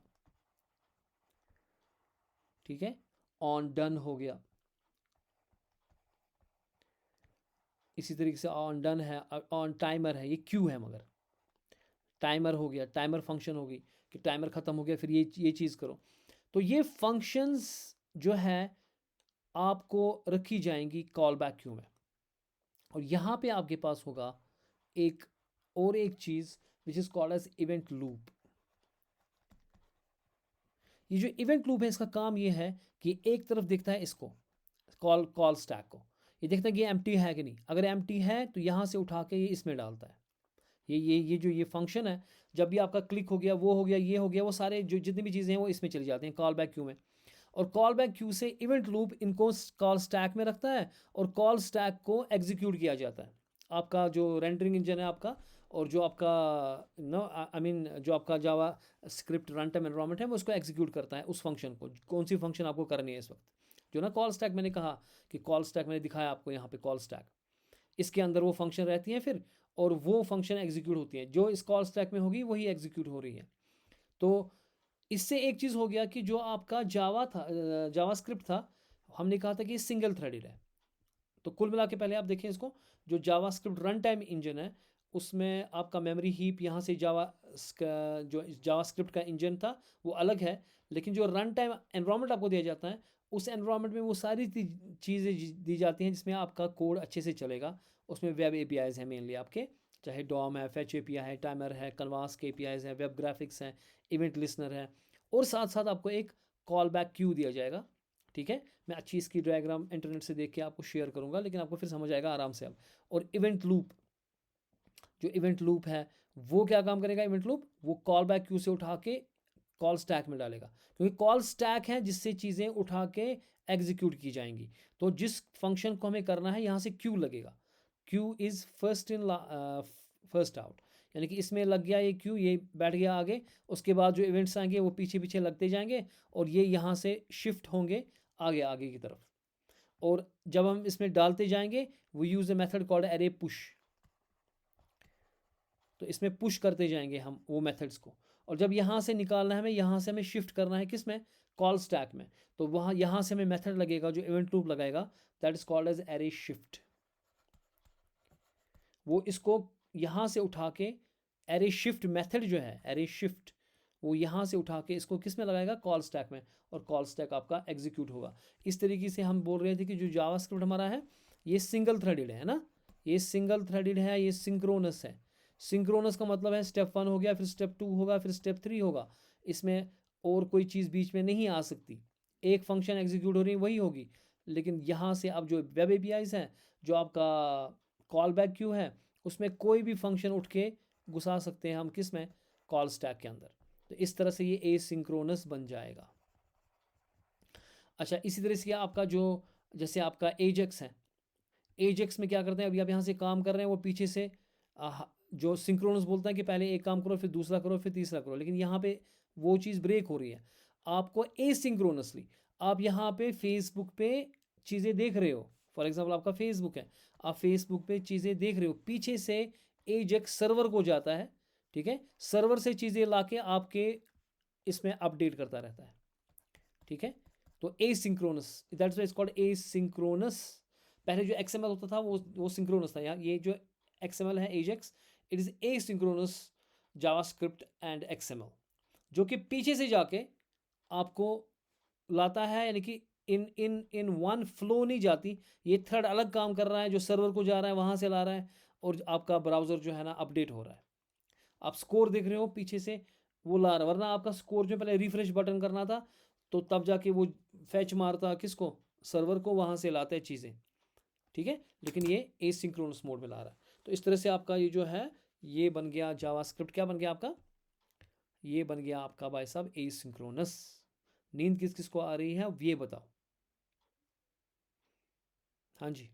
A: ठीक है, ऑन डन हो गया, इसी तरीके से ऑन डन है, ऑन टाइमर है, ये क्यू है। मगर टाइमर हो गया, टाइमर फंक्शन होगी कि टाइमर ख़त्म हो गया फिर ये चीज़ करो। तो ये फंक्शंस जो है आपको रखी जाएंगी कॉल बैक क्यू में। और यहाँ पे आपके पास होगा एक और एक चीज़ which is called as event loop. ये जो इवेंट लूप है, इसका काम ये है कि एक तरफ देखता है इसको, कॉल स्टैक को, ये देखता है कि ये एम्प्टी है कि नहीं। अगर एम्प्टी है तो यहाँ से उठा के ये इसमें डालता है। ये जो ये फंक्शन है, जब भी आपका क्लिक हो गया, वो हो गया, ये हो गया, वो सारे जो जितनी भी चीज़ें हैं वो इसमें चली जाती हैं कॉल बैक क्यू में। और कॉल बैक क्यू से इवेंट लूप इनको कॉल स्टैक में रखता है, और कॉल स्टैक को एग्जीक्यूट किया जाता है। आपका जो रेंडरिंग इंजन है आपका, और जो आपका नो आई मीन जो आपका जावा स्क्रिप्ट रन टाइम एनवायरनमेंट है, वो उसको एग्जीक्यूट करता है उस फंक्शन को, कौन सी फंक्शन आपको करनी है इस वक्त। जो ना कॉल स्टैक मैंने कहा कि कॉल स्टैक मैंने दिखाया आपको यहाँ पे, कॉल स्टैक, इसके अंदर वो फंक्शन रहती हैं फिर, और वो फंक्शन एग्जीक्यूट होती है, जो इस कॉल स्टैक में होगी वही एग्जीक्यूट हो रही है। तो इससे एक चीज़ हो गया कि जो आपका जावा था, जावास्क्रिप्ट था, हमने कहा था कि सिंगल थ्रेडेड है। तो कुल मिला के पहले आप देखें इसको, जो जावास्क्रिप्ट रन टाइम इंजन है, उसमें आपका मेमोरी हीप यहाँ से जो जावास्क्रिप्ट का इंजन था वो अलग है, लेकिन जो रन टाइम एनवायरनमेंट आपको दिया जाता है, उस एनवायरनमेंट में वो सारी चीज़ें दी जाती हैं जिसमें आपका कोड अच्छे से चलेगा। उसमें वेब एपीआईज हैं मेनली आपके, चाहे डॉम है, फैच एपीआई है, टाइमर है, कन्वास के एपीआईज है, वेब ग्राफिक्स है, इवेंट लिसनर है, और साथ साथ आपको एक कॉल बैक क्यू दिया जाएगा। ठीक है, मैं अच्छी इसकी डायग्राम इंटरनेट से देख के आपको शेयर करूंगा, लेकिन आपको फिर समझ आएगा आराम से अब। और इवेंट लूप, जो इवेंट लूप है वो क्या काम करेगा? इवेंट लूप वो कॉल बैक क्यू से उठा के कॉल स्टैक में डालेगा, क्योंकि कॉल स्टैक है जिससे चीज़ें उठा के एग्जीक्यूट की जाएंगी। तो जिस फंक्शन को हमें करना है यहाँ से क्यू लगेगा। Q is first in first out, यानी कि इसमें लग गया ये क्यू, ये बैठ गया आगे, उसके बाद जो इवेंट्स आएंगे वो पीछे पीछे लगते जाएंगे और ये यहाँ से शिफ्ट होंगे आगे आगे की तरफ। और जब हम इसमें डालते जाएंगे वो use a method called array push, तो इसमें पुश करते जाएंगे हम वो मेथड्स को। और जब यहाँ से निकालना है हमें, यहाँ से हमें शिफ्ट करना है किस में? कॉल स्टैक में। तो वहाँ यहाँ से हमें मेथड लगेगा जो इवेंट लूप लगाएगा, that is called as array shift. वो इसको यहाँ से उठा के एरे शिफ्ट मेथड जो है एरे शिफ्ट, वो यहाँ से उठा के इसको किस में लगाएगा? कॉल स्टैक में, और कॉल स्टैक आपका एग्जीक्यूट होगा। इस तरीके से हम बोल रहे थे कि जो जावास्क्रिप्ट हमारा है ये सिंगल थ्रेडेड है ना, ये सिंगल थ्रेडेड है, ये सिंक्रोनस है। सिंक्रोनस का मतलब है स्टेप 1 हो गया, फिर स्टेप 2 होगा, फिर स्टेप 3 होगा। इसमें और कोई चीज़ बीच में नहीं आ सकती, एक फंक्शन एग्जीक्यूट हो रही है वही होगी। लेकिन यहाँ से अब जो वेब एपीआईज हैं, जो आपका कॉल बैक क्यू है, उसमें कोई भी फंक्शन उठ के घुसा सकते हैं हम किस में? कॉल स्टैक के अंदर। तो इस तरह से ये एसिंक्रोनस बन जाएगा। अच्छा, इसी तरह से आपका जो जैसे आपका एजेक्स है, एजेक्स में क्या करते हैं? अभी आप यहाँ से काम कर रहे हैं, वो पीछे से जो सिंक्रोनस बोलता है कि पहले एक काम करो, फिर दूसरा करो, फिर तीसरा करो, लेकिन यहाँ पे वो चीज़ ब्रेक हो रही है। आपको एसिंक्रोनसली आप यहाँ पे फेसबुक पे चीज़ें देख रहे हो, फॉर एग्जांपल आपका फेसबुक है, आप फेसबुक पे चीज़ें देख रहे हो, पीछे से एजेक्स सर्वर को जाता है। ठीक है, सर्वर से चीज़ें लाके आपके इसमें अपडेट करता रहता है। ठीक है, तो asynchronous, that's why it's called asynchronous. पहले जो एक्सएमएल होता था वो सिंक्रोनस था। यहाँ ये जो एक्सएमएल है Ajax, it is asynchronous JavaScript and XML, जो कि पीछे से जाके आपको लाता है, यानी कि इन इन इन वन फ्लो नहीं जाती, ये थर्ड अलग काम कर रहा है, जो सर्वर को जा रहा है वहाँ से ला रहा है, और आपका ब्राउज़र जो है ना अपडेट हो रहा है। आप स्कोर देख रहे हो पीछे से वो ला रहा है, वरना आपका स्कोर जो पहले रिफ्रेश बटन करना था तो तब जाके वो फैच मारता किसको? सर्वर को, वहाँ से लाता है चीज़ें। ठीक है, लेकिन ये एसिंक्रोनस मोड में ला रहा है। तो इस तरह से आपका ये जो है ये बन गया जावास्क्रिप्ट। क्या बन गया आपका? ये बन गया आपका भाई साहब एसिंक्रोनस। नींद किस किस को आ रही है ये बताओ? हाँ जी,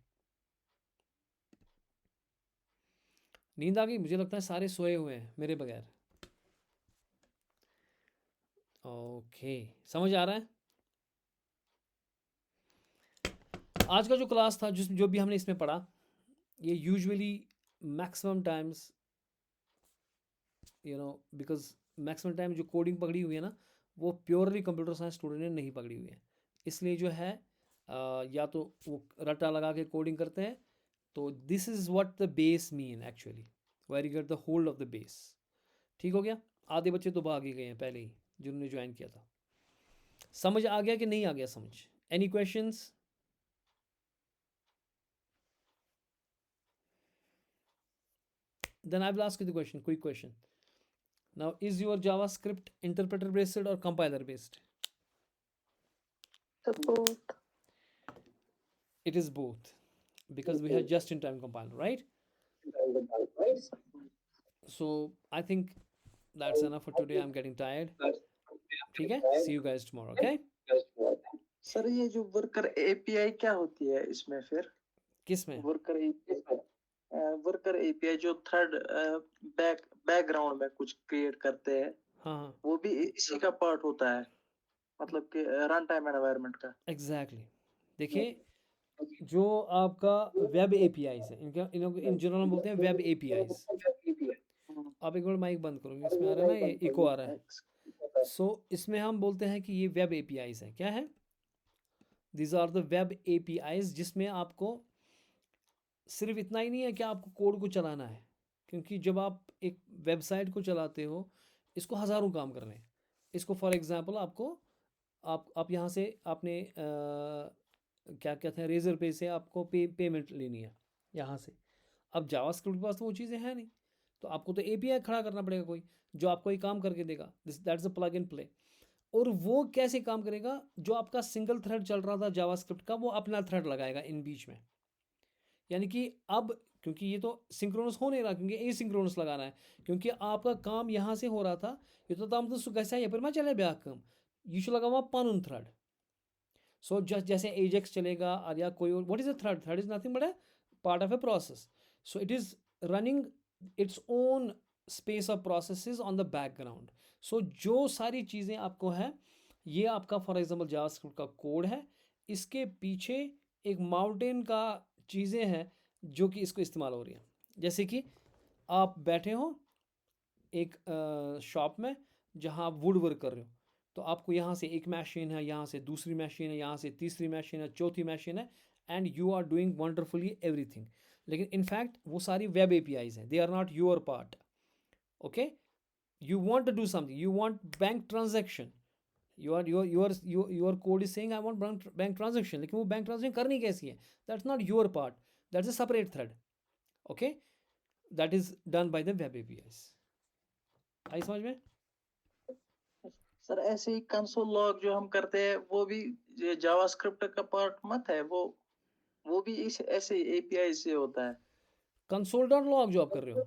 A: नींद आ गई? मुझे लगता है सारे सोए हुए हैं मेरे बगैर। ओके, समझ आ रहा है? आज का जो क्लास था, जो भी हमने इसमें पढ़ा, ये usually maximum times because maximum time जो कोडिंग पकड़ी हुई है ना, वो प्योरली कंप्यूटर साइंस स्टूडेंट ने नहीं पकड़ी हुई है। इसलिए जो है या तो वो रट्टा लगा के कोडिंग करते हैं। तो this is what the base mean actually, where you get the hold of the base. ठीक हो गया? आधे बच्चे तो भाग ही गए हैं पहले ही जिन्होंने ज्वाइन किया था। समझ आ गया कि नहीं आ गया समझ? Any questions? Then I will ask you the question, quick question. Now, is your JavaScript interpreter based or compiler based?
B: Both.
A: It is both, because we have just in time compiler, right? So I think that's enough for today. I'm getting tired. ठीक है, see you guys tomorrow, okay?
B: Sir ये जो वर्कर एपीआई क्या होती है इसमें फिर?
A: किस में?
B: वर्कर एपीआई जो थर्ड बैकग्राउंड में कुछ क्रिएट करते हैं,
A: हाँ हाँ,
B: वो भी इसी का पार्ट होता है, मतलब कि रन टाइम एनवायरनमेंट का।
A: एग्जैक्टली। देखिए, जो आपका वेब एपीआईज है, इनका इन जनरल बोलते हैं वेब एपीआईज। आप एक बार माइक बंद करोगे, इसमें आ रहा है ना, ये इको आ रहा है। सो इसमें हम बोलते हैं कि ये वेब एपीआईज है। क्या है? These are the web APIs, जिसमें आपको सिर्फ इतना ही नहीं है कि आपको कोड को चलाना है, क्योंकि जब आप एक वेबसाइट को चलाते हो, इसको हज़ारों काम करने हैं। इसको फॉर एग्जांपल आपको आप यहाँ से आपने क्या कहते हैं, रेजर पे से आपको पेमेंट लेनी है यहाँ से। अब जावास्क्रिप्ट के पास तो वो चीज़ें हैं नहीं, तो आपको तो एपीआई खड़ा करना पड़ेगा कोई जो आपको ये काम करके देगा। This that's a plug in play. और वो कैसे काम करेगा? जो आपका सिंगल थ्रेड चल रहा था जावास्क्रिप्ट का, वो अपना थ्रेड लगाएगा इन बीच में। यानी कि अब क्योंकि ये तो सिंक्रोनस हो नहीं रहा, क्योंकि एसिंक्रोनस लगाना है, क्योंकि आपका काम यहाँ से हो रहा था, ये तो तम तो गैस ये पर चले ब्या कम ये लगा पन थ्रेड। सो जैसे एजेक्स चलेगा और या कोई और, what is a thread? Thread is nothing but a part of a process. So it is running its own space of processes on the background. सो जो सारी चीज़ें आपको है, ये आपका फॉर एग्जांपल जावास्क्रिप्ट का कोड है, इसके पीछे एक माउंटेन का चीज़ें हैं जो कि इसको इस्तेमाल हो रही हैं। जैसे कि आप बैठे हो एक शॉप में जहाँ आप वुड वर्क कर रहे हो, तो आपको यहाँ से एक मशीन है, यहाँ से दूसरी मशीन है, यहाँ से तीसरी मशीन है, चौथी मशीन है, and you are doing wonderfully everything. लेकिन इनफैक्ट वो सारी वेब एपीआईज हैं, they are not your part. Okay, you want to do something, you want bank transaction, your code is saying I want bank transaction, लेकिन वो बैंक ट्रांजेक्शन करनी कैसी है? That's not your part, that's a separate thread. Okay, that is done by the web APIs. आई समझ में?
B: सर ऐसे ही कंसोल लॉग जो हम करते हैं वो भी जावास्क्रिप्ट का पार्ट मत है? वो भी इस ऐसे एपीआई से होता है।
A: कंसोल डॉट लॉग जो आप कर रहे हो,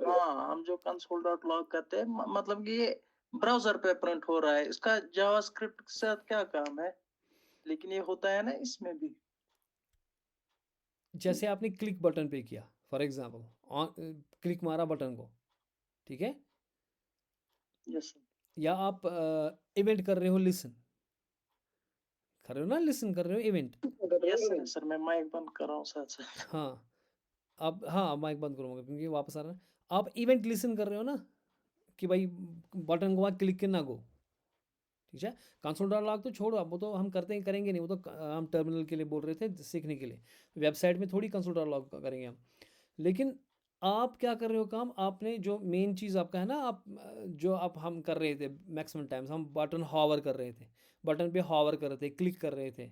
B: हाँ, हम जो कंसोल डॉट लॉग करते हैं मतलब कि ये ब्राउजर पे प्रिंट हो रहा है, इसका जावास्क्रिप्ट के साथ क्या काम है? लेकिन ये होता है ना इसमें भी।
A: जैसे आपने क्लिक बटन पे किया फॉर एग्जांपल, क्लिक मारा बटन को, ठीक है,
B: यस
A: या आप इवेंट कर रहे हो, लिसन कर रहे हो ना, लिसन कर रहे हो इवेंट।
B: यस सर, मैं माइक बंद कर रहा हूँ साथ साथ।
A: हाँ, अब हाँ माइक बंद करूँगा क्योंकि वापस आ रहा है। आप इवेंट लिसन कर रहे हो ना कि भाई बटन को वहाँ क्लिक करना गो, ठीक है। कंसोल डॉट लॉग तो छोड़ो, अब वो तो हम करते हैं, करेंगे नहीं, वो तो हम टर्मिनल के लिए बोल रहे थे, सीखने के लिए। वेबसाइट में थोड़ी कंसोल डॉट लॉग करेंगे हम। लेकिन आप क्या कर रहे हो काम? आपने जो मेन चीज़ आपका है ना, आप जो आप हम कर रहे थे मैक्सिमम टाइम्स, हम बटन हॉवर कर रहे थे, बटन पे हॉवर कर रहे थे, क्लिक कर रहे थे,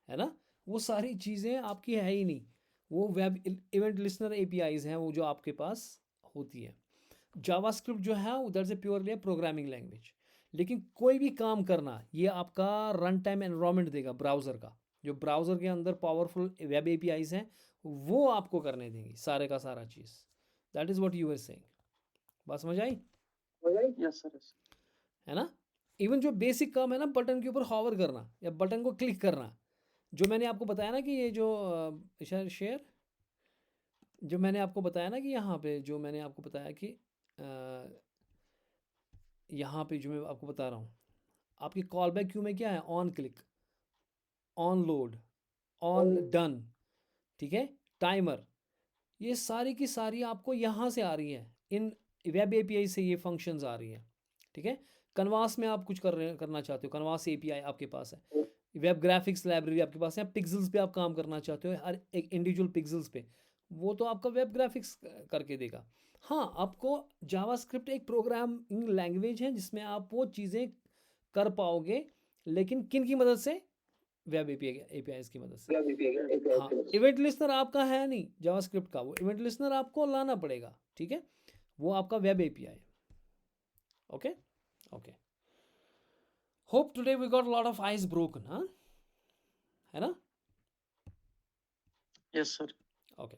A: है ना, वो सारी चीज़ें आपकी है ही नहीं। वो वेब इवेंट लिसनर एपीआईज हैं वो जो आपके पास होती है। जावास्क्रिप्ट जो है उधर से प्योरली प्रोग्रामिंग लैंग्वेज। लेकिन कोई भी काम करना, ये आपका रन टाइम एनवायरनमेंट देगा ब्राउज़र का, जो ब्राउज़र के अंदर पावरफुल वेब एपीआईज हैं वो आपको करने देंगी सारे का सारा चीज़। That is what you are saying. बात समझ आई?
B: Yes sir.
A: है ना? इवन जो बेसिक काम है ना, बटन के ऊपर हॉवर करना या बटन को क्लिक करना, जो मैंने आपको बताया ना कि ये जो शेयर, जो मैंने आपको बताया ना कि यहाँ पे जो मैंने आपको बताया कि यहाँ पे जो मैं आपको बता रहा हूँ, आपकी कॉल बैक क्यू में क्या है? On click, on load, on done, ठीक है, टाइमर, ये सारी की सारी आपको यहाँ से आ रही है, इन वेब एपीआई से ये फंक्शंस आ रही हैं, ठीक है। कनवास में आप कुछ करना चाहते हो, कनवास एपीआई आपके पास है, वेब ग्राफिक्स लाइब्रेरी आपके पास है, पिक्सल्स पे आप काम करना चाहते हो, हर एक इंडिविजुअल पिक्सल्स पे, वो तो आपका वेब ग्राफिक्स करके देगा। हाँ, आपको जावास्क्रिप्ट एक प्रोग्रामिंग लैंग्वेज है जिसमें आप वो चीज़ें कर पाओगे, लेकिन किन की मदद से? वेब एपीआई की मदद से। हाँ, इवेंट लिस्नर आपका है नहीं जावास्क्रिप्ट का, वो इवेंट लिस्नर आपको लाना पड़ेगा, ठीक है, वो आपका web API. Okay okay, hope today we got lot of ice broken, हाँ, है ना?
B: Yes sir.
A: ओके,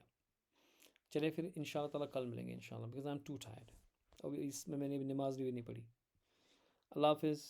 A: चलिए फिर इंशाल्लाह ताला कल मिलेंगे इंशाल्लाह, because I am to tired. अभी इसमें मैंने नमाज भी नहीं पढ़ी। अल्लाह हाफिज़।